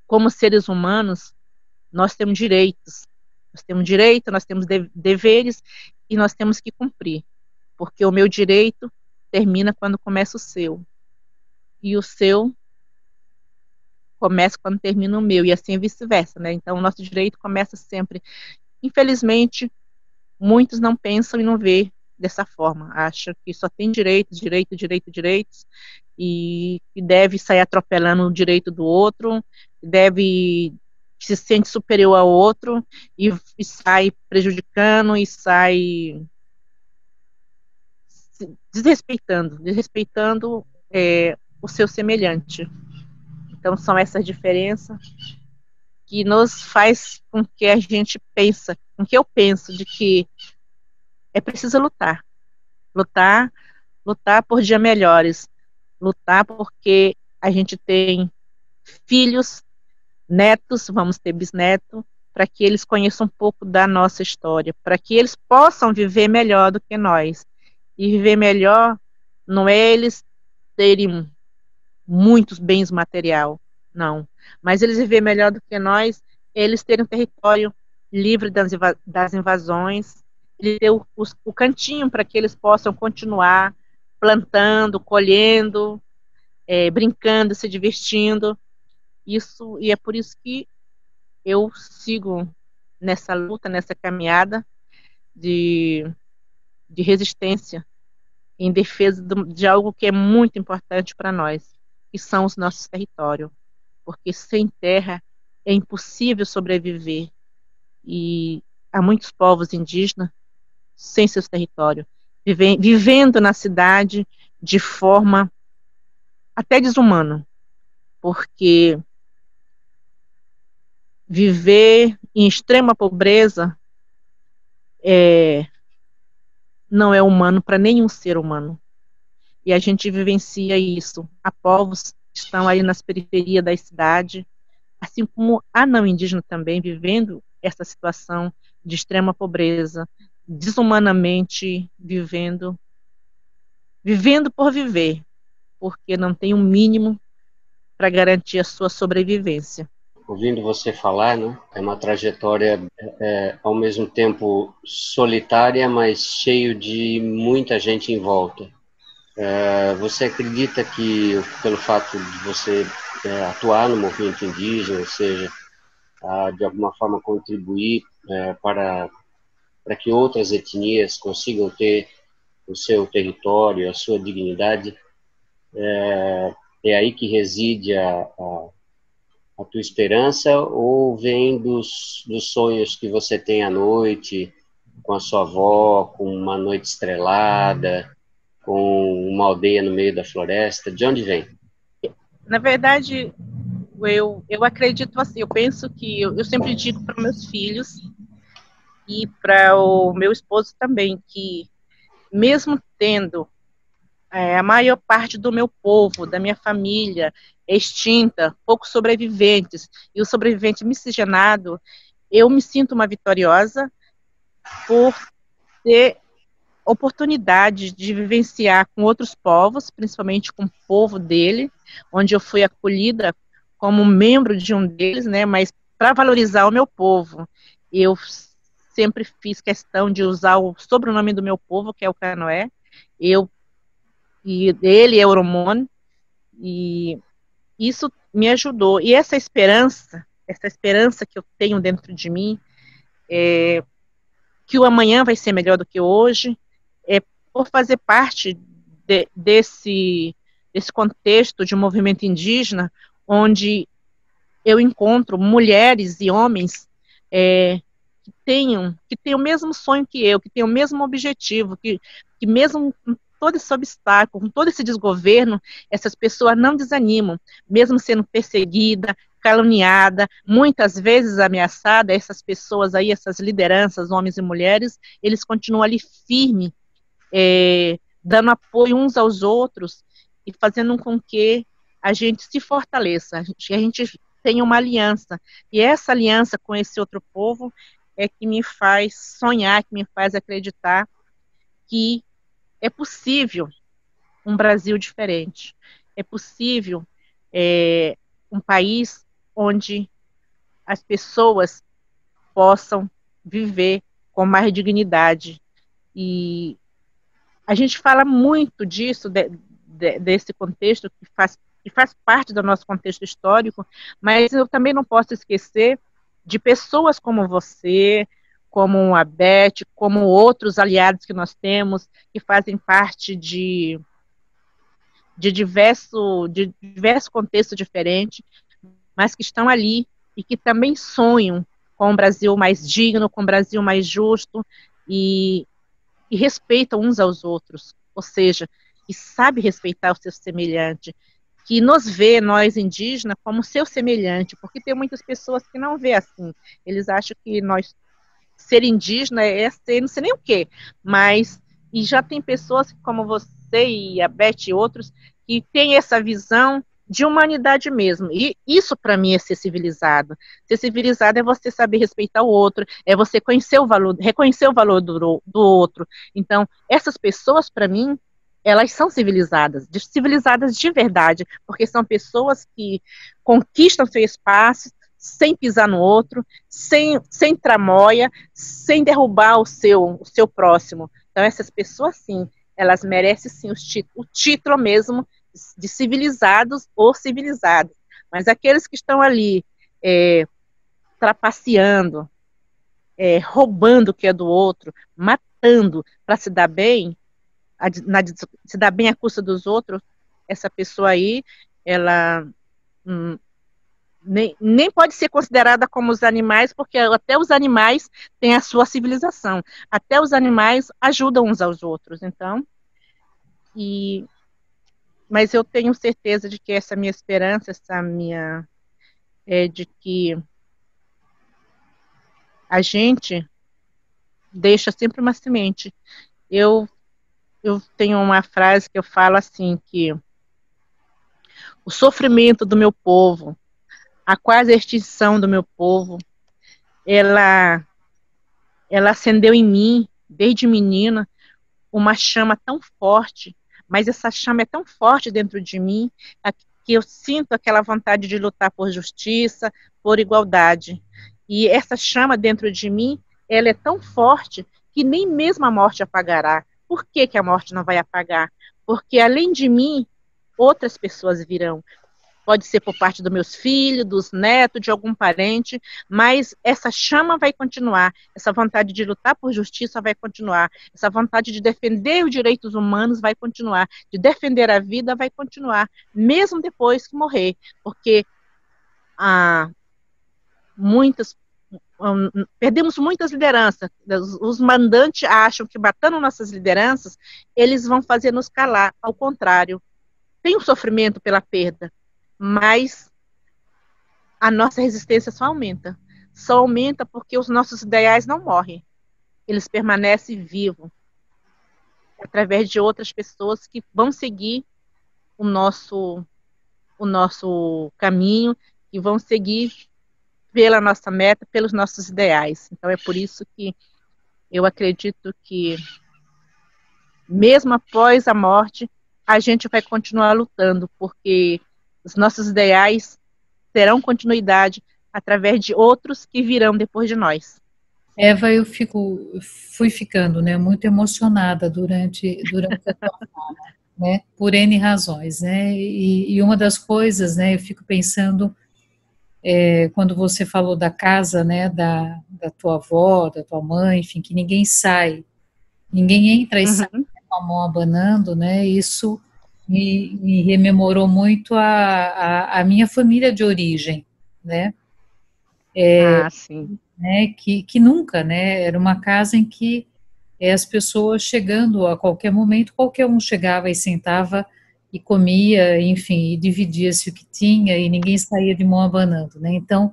como seres humanos, nós temos direitos, nós temos deveres e nós temos que cumprir, porque o meu direito termina quando começa o seu, e o seu começa quando termina o meu, e assim vice-versa, né? Então, o nosso direito começa sempre. Infelizmente, muitos não pensam e não vê dessa forma, acham que só tem direitos, e deve sair atropelando o direito do outro, se sente superior ao outro, e sai prejudicando, e sai desrespeitando o seu semelhante. Então, são essas diferenças que nos faz com que a gente pensa, com que eu penso de que é preciso lutar por dias melhores, lutar porque a gente tem filhos, netos, vamos ter bisnetos, para que eles conheçam um pouco da nossa história, para que eles possam viver melhor do que nós. E viver melhor não é eles terem muitos bens material, não. Mas eles viver melhor do que nós, eles terem um território livre das invasões, ele ter o cantinho para que eles possam continuar plantando, colhendo, brincando, se divertindo. E é por isso que eu sigo nessa luta, nessa caminhada de resistência em defesa de algo que é muito importante para nós, que são os nossos territórios. Porque sem terra é impossível sobreviver. E há muitos povos indígenas sem seus territórios, vivendo na cidade de forma até desumana, porque viver em extrema pobreza não é humano para nenhum ser humano. E a gente vivencia isso. Há povos que estão aí nas periferias da cidade, assim como há não indígena também, vivendo essa situação de extrema pobreza, desumanamente vivendo por viver, porque não tem um mínimo para garantir a sua sobrevivência. ouvindo você falar, né? É uma trajetória ao mesmo tempo solitária, mas cheio de muita gente em volta. Você acredita que, pelo fato de você atuar no movimento indígena, ou seja, de alguma forma contribuir para que outras etnias consigam ter o seu território, a sua dignidade, é aí que reside a tua esperança, ou vem dos sonhos que você tem à noite, com a sua avó, com uma noite estrelada, com uma aldeia no meio da floresta? De onde vem? Na verdade, eu acredito assim, eu penso que eu sempre digo para meus filhos e para o meu esposo também, que mesmo tendo a maior parte do meu povo, da minha família extinta, poucos sobreviventes, e o sobrevivente miscigenado, eu me sinto uma vitoriosa por ter oportunidade de vivenciar com outros povos, principalmente com o povo dele, onde eu fui acolhida como membro de um deles, né, mas para valorizar o meu povo, eu sempre fiz questão de usar o sobrenome do meu povo, que é o Canoé, e ele é Oromon, e isso me ajudou. E essa esperança que eu tenho dentro de mim, que o amanhã vai ser melhor do que hoje, é por fazer parte desse contexto de um movimento indígena, onde eu encontro mulheres e homens que tenham o mesmo sonho que eu, que tenham o mesmo objetivo, que mesmo com todo esse obstáculo, com todo esse desgoverno, essas pessoas não desanimam, mesmo sendo perseguida, caluniada, muitas vezes ameaçada, essas pessoas aí, essas lideranças, homens e mulheres, eles continuam ali firmes, dando apoio uns aos outros e fazendo com que a gente se fortaleça, que a gente tenha uma aliança. E essa aliança com esse outro povo é que me faz sonhar, que me faz acreditar que é possível um Brasil diferente. É possível um país onde as pessoas possam viver com mais dignidade. E a gente fala muito disso, desse contexto que faz parte do nosso contexto histórico, mas eu também não posso esquecer de pessoas como você, como a Beth, como outros aliados que nós temos, que fazem parte de diversos contextos diferentes, mas que estão ali e que também sonham com um Brasil mais digno, com um Brasil mais justo e respeitam uns aos outros, ou seja, que sabe respeitar o seu semelhante, que nos vê, nós indígenas, como seu semelhante, porque tem muitas pessoas que não vê assim, eles acham que nós, ser indígena é ser não sei nem o quê, mas, e já tem pessoas como você e a Beth e outros, que têm essa visão de humanidade mesmo, e isso para mim é ser civilizado. Ser civilizado é você saber respeitar o outro, é você conhecer o valor, reconhecer o valor do outro. Então, essas pessoas para mim, elas são civilizadas de verdade, porque são pessoas que conquistam seu espaço, sem pisar no outro, sem tramóia, sem derrubar o seu próximo. Então, essas pessoas, sim, elas merecem, sim, o título mesmo de civilizados ou civilizados. Mas aqueles que estão ali trapaceando, roubando o que é do outro, matando para se dar bem, se dar bem à custa dos outros, essa pessoa aí, ela nem pode ser considerada como os animais, porque até os animais têm a sua civilização. Até os animais ajudam uns aos outros. Então, mas eu tenho certeza de que essa minha esperança, de que a gente deixa sempre uma semente. Eu tenho uma frase que eu falo assim, que o sofrimento do meu povo, a quase extinção do meu povo, ela acendeu em mim, desde menina, uma chama tão forte, mas essa chama é tão forte dentro de mim, que eu sinto aquela vontade de lutar por justiça, por igualdade. E essa chama dentro de mim, ela é tão forte que nem mesmo a morte apagará. Por que que a morte não vai apagar? Porque além de mim, outras pessoas virão. Pode ser por parte dos meus filhos, dos netos, de algum parente, mas essa chama vai continuar, essa vontade de lutar por justiça vai continuar, essa vontade de defender os direitos humanos vai continuar, de defender a vida vai continuar, mesmo depois que morrer, porque muitas perdemos muitas lideranças. Os mandantes acham que matando nossas lideranças, eles vão fazer nos calar. Ao contrário, tem um sofrimento pela perda, mas a nossa resistência só aumenta. Só aumenta porque os nossos ideais não morrem. Eles permanecem vivos através de outras pessoas que vão seguir o nosso caminho, que vão seguir pela nossa meta, pelos nossos ideais. Então é por isso que eu acredito que mesmo após a morte, a gente vai continuar lutando, porque os nossos ideais terão continuidade através de outros que virão depois de nós. Eva, fui ficando, né, muito emocionada durante a tua fala, né, por N razões, né, e uma das coisas, né, eu fico pensando, quando você falou da casa, né, da tua avó, da tua mãe, enfim, que ninguém sai, ninguém entra e sai com a mão abanando, né, isso me rememorou muito a minha família de origem, né, sim. né, que nunca, né, era uma casa em que as pessoas chegando a qualquer momento, qualquer um chegava e sentava e comia, enfim, e dividia-se o que tinha e ninguém saía de mão abanando, né, então,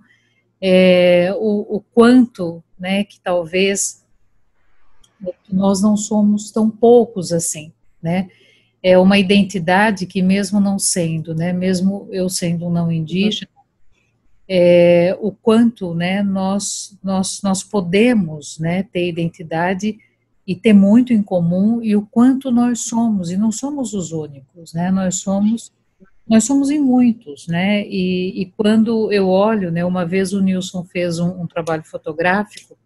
o quanto, né, que talvez nós não somos tão poucos assim, né, é uma identidade que mesmo não sendo, né, mesmo eu sendo um não indígena, o quanto, né, nós podemos, né, ter identidade e ter muito em comum, e o quanto nós somos, e não somos os únicos, né, nós somos em muitos, né, e quando eu olho, né, uma vez o Nilson fez um trabalho fotográfico,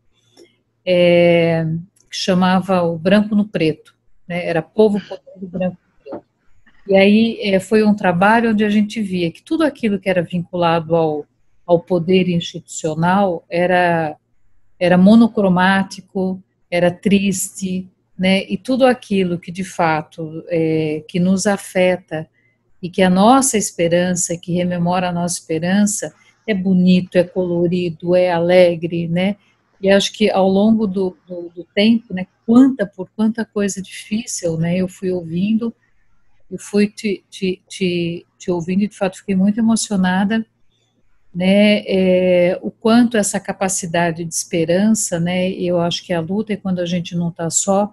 que chamava O Branco no Preto, né, era Povo, Poder do Branco no Preto, e aí foi um trabalho onde a gente via que tudo aquilo que era vinculado ao poder institucional era monocromático, era triste, né, e tudo aquilo que de fato que nos afeta e que a nossa esperança, que rememora a nossa esperança, é bonito, é colorido, é alegre, né, e acho que ao longo do tempo, né, quanta coisa difícil, né, eu fui ouvindo, eu fui te ouvindo e de fato fiquei muito emocionada, né, o quanto essa capacidade de esperança, né, eu acho que a luta é quando a gente não está só,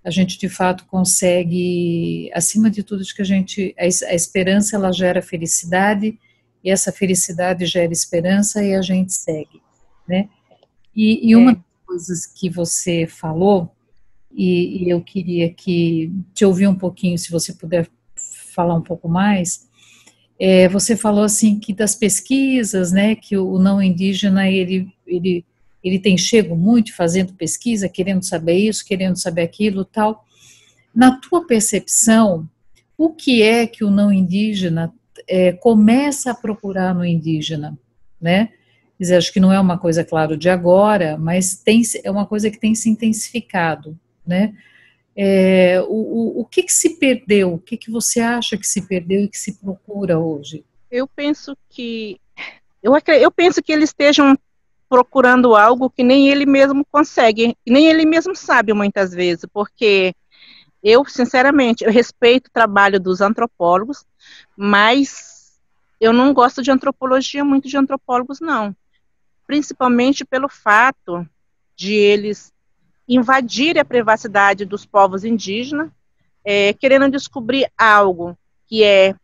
a gente de fato consegue, acima de tudo, que a esperança ela gera felicidade, e essa felicidade gera esperança e a gente segue, né, e uma das coisas que você falou, e eu queria te ouvir um pouquinho, se você puder falar um pouco mais. Você falou assim que das pesquisas, né, que o não indígena ele tem chego muito fazendo pesquisa, querendo saber isso, querendo saber aquilo, tal. Na tua percepção, o que é que o não indígena começa a procurar no indígena, né? Quer dizer, acho que não é uma coisa, claro, de agora, mas é uma coisa que tem se intensificado, né? O que se perdeu? O que você acha que se perdeu e que se procura hoje? Eu penso que eles estejam procurando algo que nem ele mesmo consegue, nem ele mesmo sabe muitas vezes, porque eu, sinceramente, eu respeito o trabalho dos antropólogos, mas eu não gosto de antropologia muito de antropólogos, não. Principalmente pelo fato de eles invadirem a privacidade dos povos indígenas, querendo descobrir algo que é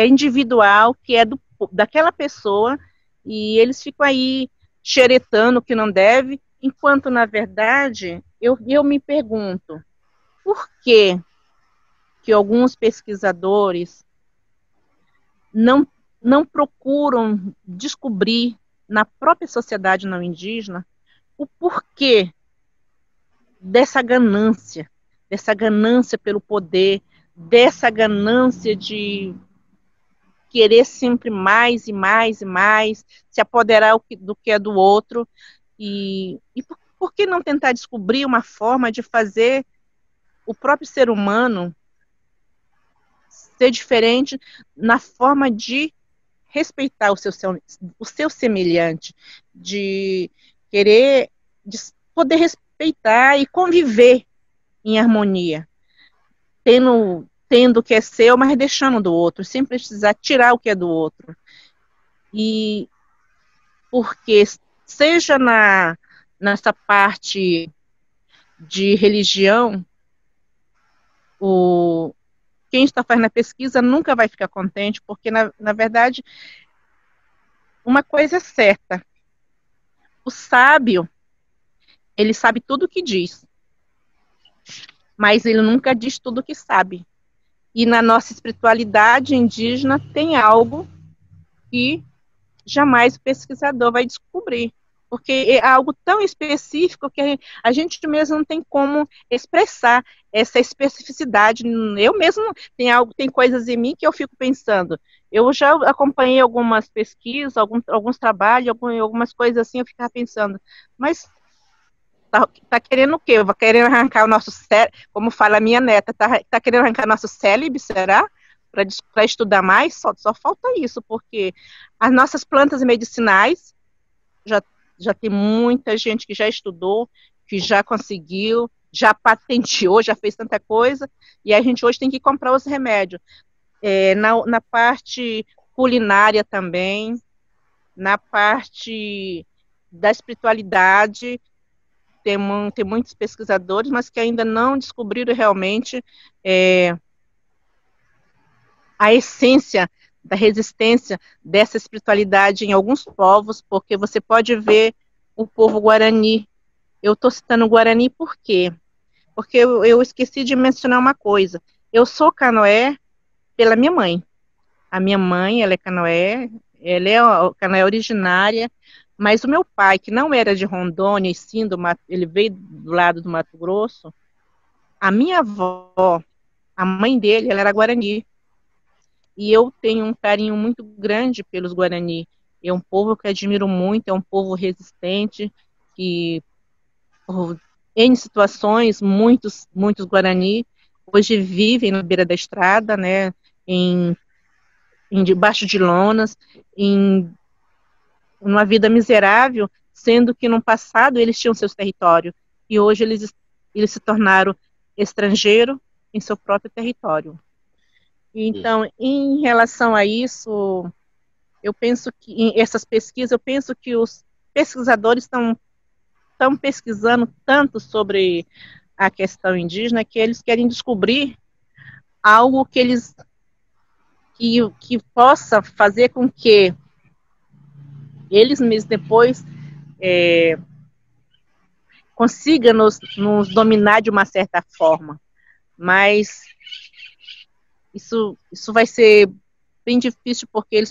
individual, que é daquela pessoa, e eles ficam aí xeretando o que não deve, enquanto, na verdade, eu me pergunto, por que alguns pesquisadores não, não procuram descobrir na própria sociedade não indígena o porquê dessa ganância pelo poder, dessa ganância de querer sempre mais e mais e mais, se apoderar do que é do outro, e por que não tentar descobrir uma forma de fazer o próprio ser humano ser diferente na forma de respeitar o seu semelhante, de querer, de poder respeitar e conviver em harmonia, tendo o que é seu, mas deixando do outro, sem precisar tirar o que é do outro. E porque, seja nessa parte de religião, quem está fazendo a pesquisa nunca vai ficar contente, porque, na verdade, uma coisa é certa: o sábio, ele sabe tudo o que diz, mas ele nunca diz tudo o que sabe. E na nossa espiritualidade indígena tem algo que jamais o pesquisador vai descobrir, porque é algo tão específico que a gente mesmo não tem como expressar essa especificidade. Eu mesmo tem coisas em mim que eu fico pensando. Eu já acompanhei algumas pesquisas, alguns trabalhos, algumas coisas assim, eu ficava pensando, mas tá querendo o quê? Vai querer arrancar o nosso cérebro, como fala a minha neta, tá querendo arrancar nosso cérebro, será? Para estudar mais? Só falta isso, porque as nossas plantas medicinais, já tem muita gente que já estudou, que já conseguiu, já patenteou, já fez tanta coisa, e a gente hoje tem que comprar os remédios. Na parte culinária também, na parte da espiritualidade, tem muitos pesquisadores, mas que ainda não descobriram realmente a essência da resistência dessa espiritualidade em alguns povos, porque você pode ver o povo Guarani. Eu estou citando o Guarani por quê? Porque eu esqueci de mencionar uma coisa. Eu sou Canoé pela minha mãe. A minha mãe, ela é Canoé, ela é Canoé originária, mas o meu pai, que não era de Rondônia, e sim ele veio do lado do Mato Grosso, a minha avó, a mãe dele, ela era Guarani. E eu tenho um carinho muito grande pelos Guarani. É um povo que admiro muito, é um povo resistente, que em situações, muitos Guarani hoje vivem na beira da estrada, né, debaixo de lonas, em uma vida miserável, sendo que no passado eles tinham seus territórios, e hoje eles se tornaram estrangeiros em seu próprio território. Então, em relação a isso, eu penso que em essas pesquisas, eu penso que os pesquisadores estão pesquisando tanto sobre a questão indígena que eles querem descobrir algo que possa fazer com que eles mesmos depois consigam nos dominar de uma certa forma. Mas isso vai ser bem difícil, porque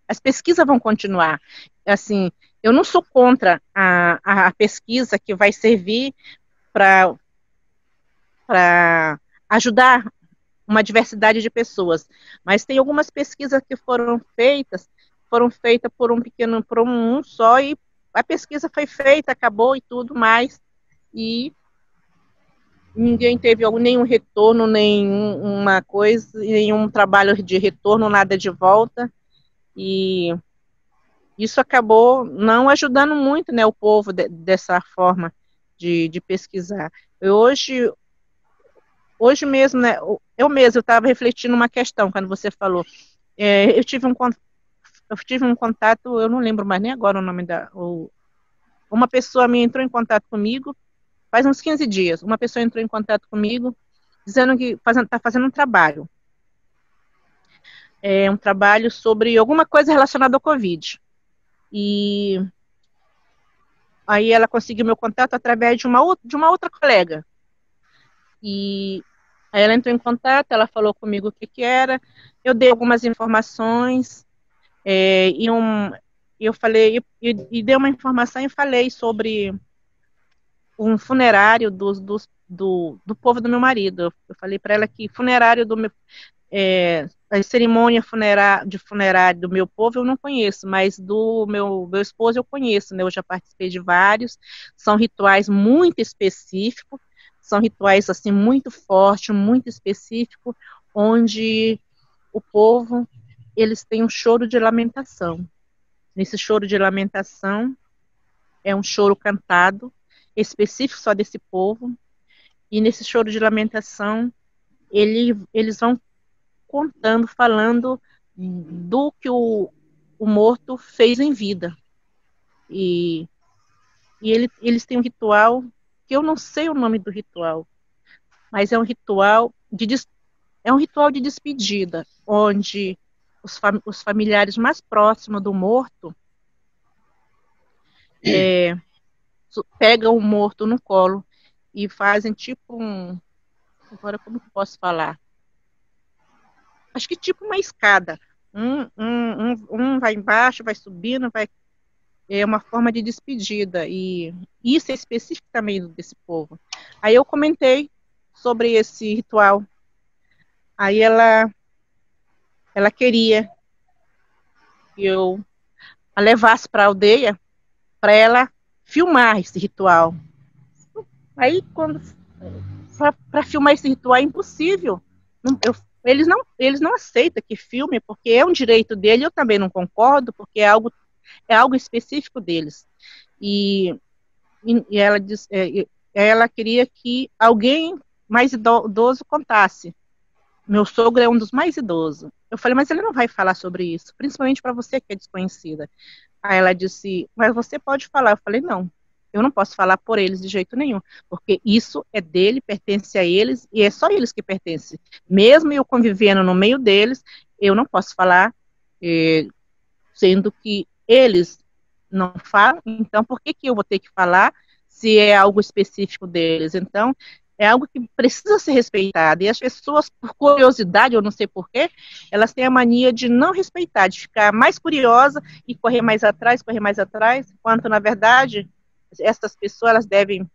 as pesquisas vão continuar. Assim, eu não sou contra a pesquisa que vai servir para ajudar uma diversidade de pessoas, mas tem algumas pesquisas que foram feitas por um só, e a pesquisa foi feita, acabou e tudo mais, e ninguém teve nenhum retorno, nenhuma coisa, nenhum trabalho de retorno, nada de volta, e isso acabou não ajudando muito, né, o povo dessa forma de pesquisar. Hoje mesmo, né, eu estava refletindo uma questão quando você falou. Eu tive um contato, eu não lembro mais nem agora o nome uma pessoa me entrou em contato comigo faz uns 15 dias. Uma pessoa entrou em contato comigo dizendo que está fazendo um trabalho. Um trabalho sobre alguma coisa relacionada ao Covid. E aí ela conseguiu meu contato através de uma outra colega. E Aí ela entrou em contato, ela falou comigo o que que era, eu dei algumas informações, eu falei, e dei uma informação e falei sobre um funerário do povo do meu marido. Eu falei para ela que funerário do meu, a cerimônia de funerário do meu povo eu não conheço, mas do meu esposo eu conheço, né? Eu já participei de vários, são rituais muito específicos, são rituais assim muito fortes, muito específicos, onde o povo, eles têm um choro de lamentação. Nesse choro de lamentação, é um choro cantado, específico só desse povo, e nesse choro de lamentação, eles vão contando, falando do que o morto fez em vida. E eles têm um ritual, que eu não sei o nome do ritual, mas é um ritual de despedida, onde os familiares mais próximos do morto pegam o morto no colo e fazem tipo agora como que eu posso falar? Acho que tipo uma escada. Um vai embaixo, vai subindo, é uma forma de despedida, e isso é específico também desse povo. Aí eu comentei sobre esse ritual. Aí ela queria que eu a levasse para a aldeia para ela filmar esse ritual. Aí quando para filmar esse ritual é impossível. Eles não aceitam que filme, porque é um direito dele, eu também não concordo, porque é algo específico deles. E ela diz, ela queria que alguém mais idoso contasse. Meu sogro é um dos mais idosos. Eu falei, mas ele não vai falar sobre isso, principalmente para você que é desconhecida. Aí ela disse, mas você pode falar. Eu falei, não, eu não posso falar por eles de jeito nenhum, porque isso é dele, pertence a eles, e é só eles que pertencem. Mesmo eu convivendo no meio deles, eu não posso falar, sendo que eles não falam, então por que eu vou ter que falar se é algo específico deles? Então, é algo que precisa ser respeitado, e as pessoas, por curiosidade, eu não sei porquê, elas têm a mania de não respeitar, de ficar mais curiosa e correr mais atrás, enquanto, na verdade, essas pessoas elas devem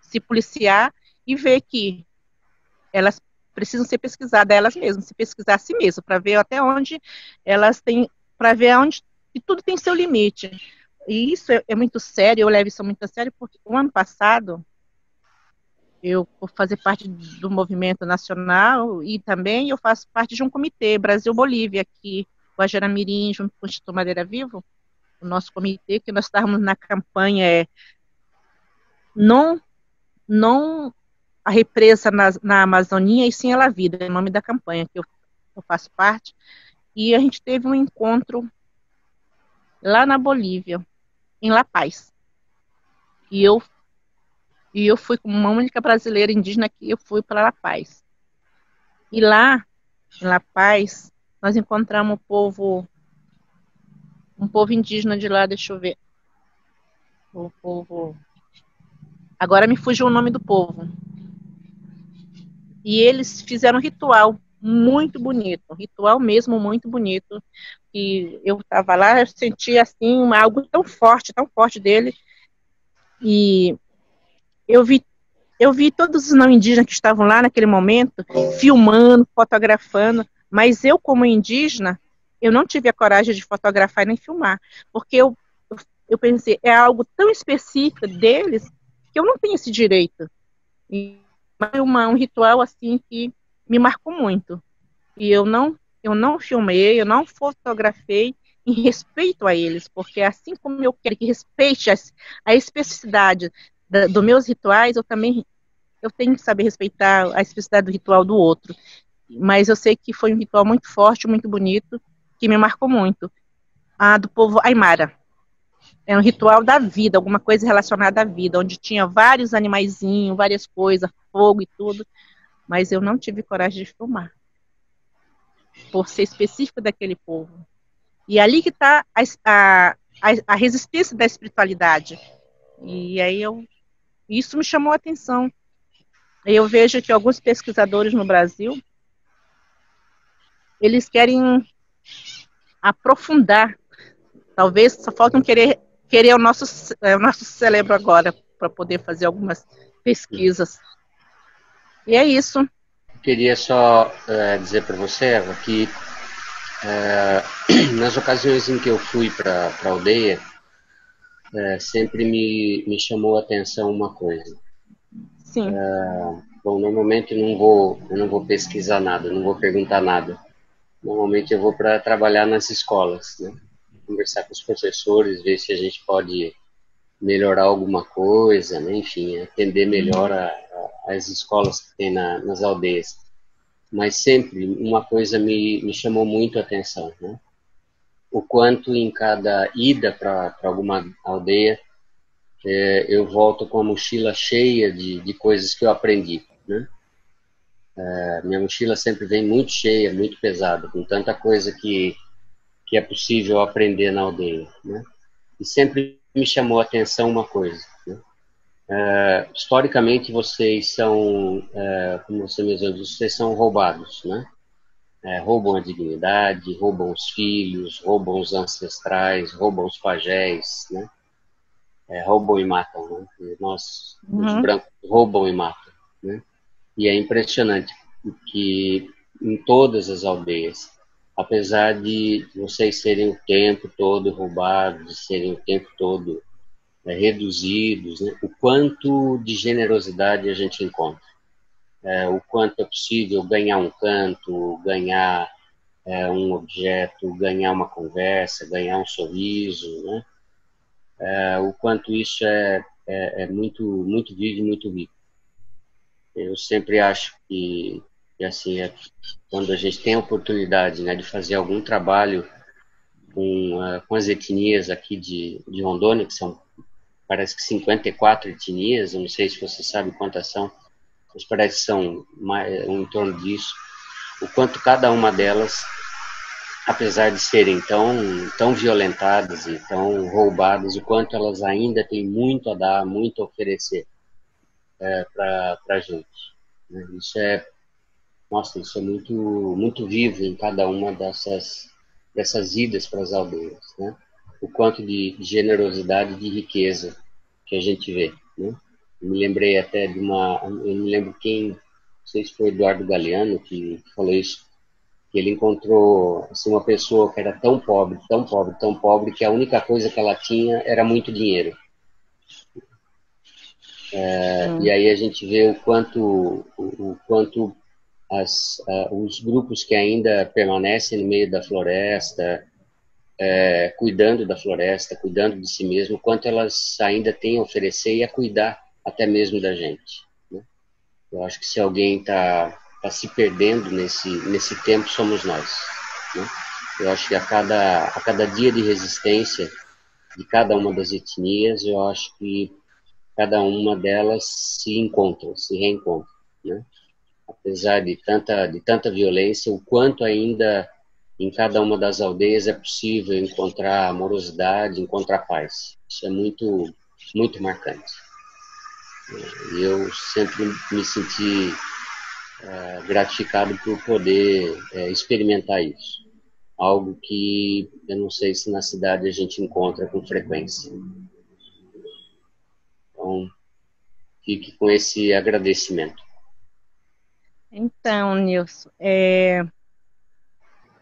se policiar e ver que elas precisam ser pesquisadas elas mesmas, se pesquisar a si mesmas, para ver até onde elas têm, para ver onde que tudo tem seu limite. E isso é muito sério, eu levo isso muito a sério, porque o ano passado, eu vou fazer parte do movimento nacional e também eu faço parte de um comitê Brasil-Bolívia, aqui, Guajará-Mirim, junto com o Instituto Madeira Vivo, o nosso comitê, que nós estávamos na campanha não, não a represa na Amazônia, e sim ela vida, é o nome da campanha que eu faço parte, e a gente teve um encontro lá na Bolívia, em La Paz, e eu fui como uma única brasileira indígena que eu fui para La Paz. E lá, em La Paz, nós encontramos um povo indígena de lá, deixa eu ver, o povo, agora me fugiu o nome do povo, e eles fizeram um ritual muito bonito, um ritual mesmo muito bonito, e eu estava lá, eu senti assim, algo tão forte dele, e eu vi todos os não indígenas que estavam lá naquele momento, filmando, fotografando, mas eu, como indígena, eu não tive a coragem de fotografar e nem filmar, porque eu pensei, é algo tão específico deles, que eu não tenho esse direito. E foi um ritual assim que me marcou muito. E eu não filmei, eu não fotografei em respeito a eles, porque assim como eu quero que respeite a especificidade dos meus rituais, eu tenho que saber respeitar a especificidade do ritual do outro. Mas eu sei que foi um ritual muito forte, muito bonito, que me marcou muito. A do povo Aimara. É um ritual da vida, alguma coisa relacionada à vida, onde tinha vários animaizinhos, várias coisas, fogo e tudo, mas eu não tive coragem de filmar, por ser específico daquele povo. E ali que está a resistência da espiritualidade. E aí isso me chamou a atenção, Eu vejo que alguns pesquisadores no Brasil, eles querem aprofundar. Talvez só faltam querer o nosso cérebro agora para poder fazer algumas pesquisas. E é isso. Eu queria só dizer para você, Eva, que nas ocasiões em que eu fui para a aldeia, sempre me chamou a atenção uma coisa. Sim. Bom, normalmente eu não vou pesquisar nada, não vou perguntar nada. Normalmente eu vou para trabalhar nas escolas, né? Conversar com os professores, ver se a gente pode melhorar alguma coisa, né? Enfim, atender melhor as escolas que tem nas aldeias. Mas sempre uma coisa me chamou muito a atenção, né? O quanto em cada ida para alguma aldeia eu volto com a mochila cheia de coisas que eu aprendi, né? Minha mochila sempre vem muito cheia, muito pesada, com tanta coisa que é possível aprender na aldeia, né? E sempre me chamou a atenção uma coisa, né? Historicamente vocês são, como você mesmo disse, vocês são roubados, né? Roubam a dignidade, roubam os filhos, roubam os ancestrais, roubam os pajés, né? Roubam e matam, né? E nós, os brancos, roubam e matam, né? E é impressionante que em todas as aldeias, apesar de vocês serem o tempo todo roubados, de serem o tempo todo reduzidos, né? O quanto de generosidade a gente encontra. O quanto é possível ganhar um canto, ganhar um objeto, ganhar uma conversa, ganhar um sorriso, né? O quanto isso é muito, muito vivo e muito rico. Eu sempre acho que assim, quando a gente tem a oportunidade, né, de fazer algum trabalho com as etnias aqui de Rondônia, que são, parece que 54 etnias, eu não sei se você sabe quantas são, mas parece que são em torno disso, o quanto cada uma delas, apesar de serem tão violentadas e tão roubadas, o quanto elas ainda têm muito a dar, muito a oferecer para a gente. Isso isso é muito, muito vivo em cada uma dessas idas para as aldeias, né? O quanto de generosidade e de riqueza que a gente vê, né? Eu me lembrei até eu me lembro não sei se foi Eduardo Galeano que falou isso, que ele encontrou assim, uma pessoa que era tão pobre, tão pobre, tão pobre, que a única coisa que ela tinha era muito dinheiro. E aí a gente vê o quanto os grupos que ainda permanecem no meio da floresta, cuidando da floresta, cuidando de si mesmo, o quanto elas ainda têm a oferecer e a cuidar até mesmo da gente, né? Eu acho que se alguém está se perdendo nesse tempo, somos nós, né? Eu acho que a cada dia de resistência de cada uma das etnias, eu acho que cada uma delas se reencontra, né? Apesar de tanta violência, o quanto ainda em cada uma das aldeias é possível encontrar amorosidade, encontrar paz. Isso é muito, muito marcante. E eu sempre me senti gratificado por poder experimentar isso. Algo que eu não sei se na cidade a gente encontra com frequência. Então, fique com esse agradecimento. Então, Nilson,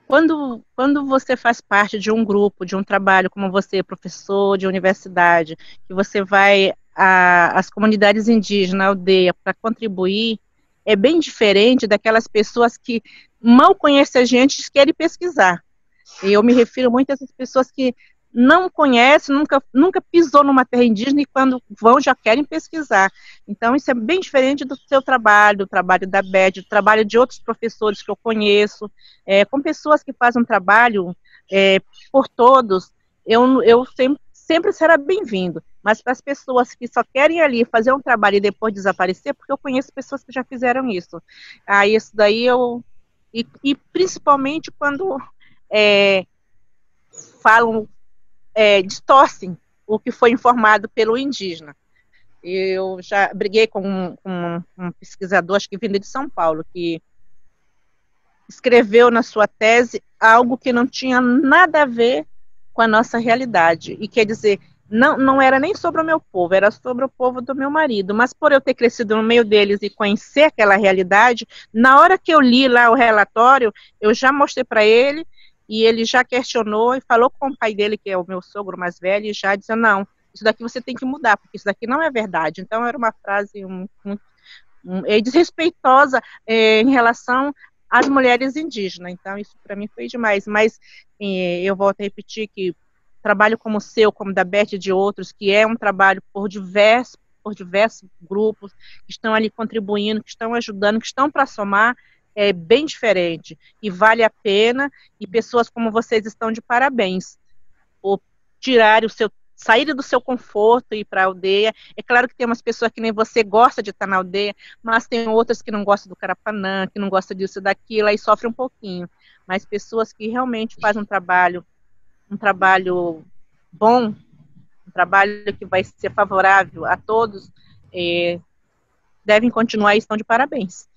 quando você faz parte de um grupo, de um trabalho, como você, professor de universidade, que você vai às comunidades indígenas, à aldeia, para contribuir, é bem diferente daquelas pessoas que mal conhecem a gente e querem pesquisar. E eu me refiro muito a essas pessoas que não conhecem, nunca pisou numa terra indígena e quando vão já querem pesquisar. Então isso é bem diferente do seu trabalho, do trabalho da Beth, do trabalho de outros professores que eu conheço, com pessoas que fazem um trabalho por todos, eu sempre será bem-vindo. Mas para as pessoas que só querem ali fazer um trabalho e depois desaparecer, porque eu conheço pessoas que já fizeram isso. Isso daí e principalmente quando falam, distorcem o que foi informado pelo indígena. Eu já briguei com um pesquisador, acho que vindo de São Paulo, que escreveu na sua tese algo que não tinha nada a ver com a nossa realidade. E quer dizer, não era nem sobre o meu povo, era sobre o povo do meu marido. Mas por eu ter crescido no meio deles e conhecer aquela realidade, na hora que eu li lá o relatório, eu já mostrei para ele, e ele já questionou e falou com o pai dele, que é o meu sogro mais velho, e já dizendo, não, isso daqui você tem que mudar, porque isso daqui não é verdade. Então era uma frase desrespeitosa em relação às mulheres indígenas. Então isso para mim foi demais. Mas eu volto a repetir que trabalho como o seu, como da Beth e de outros, que é um trabalho por diversos grupos que estão ali contribuindo, que estão ajudando, que estão para somar, é bem diferente e vale a pena, e pessoas como vocês estão de parabéns por tirarem saírem do seu conforto e ir para a aldeia. É claro que tem umas pessoas que nem você gosta de estar na aldeia, mas tem outras que não gostam do Carapanã, que não gostam disso e daquilo, aí sofre um pouquinho. Mas pessoas que realmente fazem um trabalho bom, um trabalho que vai ser favorável a todos, devem continuar e estão de parabéns.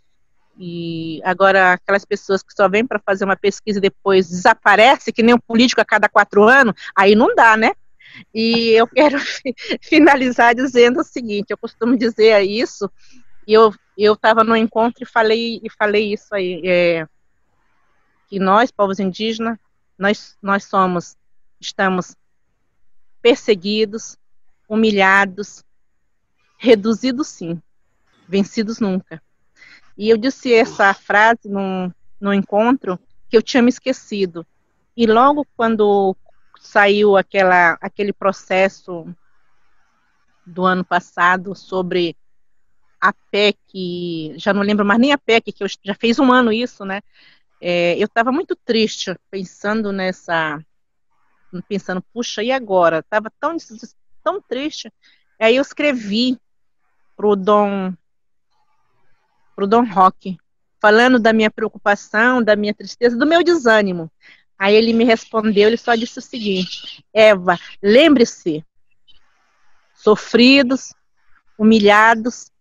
E agora, aquelas pessoas que só vêm para fazer uma pesquisa e depois desaparece, que nem um político a cada 4 anos, aí não dá, né? E eu quero finalizar dizendo o seguinte, eu costumo dizer isso, e eu estava no encontro e falei isso aí, que nós, povos indígenas, nós estamos perseguidos, humilhados, reduzidos sim, vencidos nunca. E eu disse essa frase no encontro que eu tinha me esquecido. E logo quando saiu aquele processo do ano passado sobre a PEC, já não lembro mais nem a PEC, que eu já fez 1 ano isso, né? Eu estava muito triste pensando, puxa, e agora? Estava tão triste. Aí eu escrevi pro Dom Roque, falando da minha preocupação, da minha tristeza, do meu desânimo. Aí ele me respondeu, ele só disse o seguinte: Eva, lembre-se, sofridos, humilhados,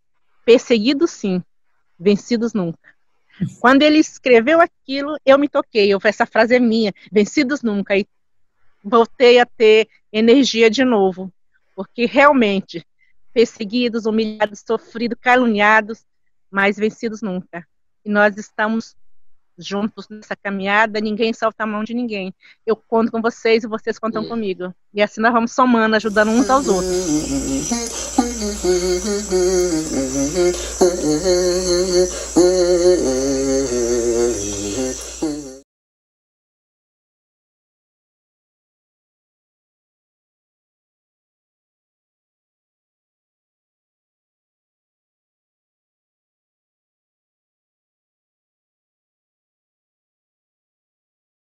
perseguidos sim, vencidos nunca. Quando ele escreveu aquilo, eu me toquei, essa frase é minha, vencidos nunca, e voltei a ter energia de novo, porque realmente, perseguidos, humilhados, sofridos, caluniados, mas vencidos nunca. E nós estamos juntos nessa caminhada, ninguém solta a mão de ninguém. Eu conto com vocês e vocês contam comigo. E assim nós vamos somando, ajudando uns aos outros.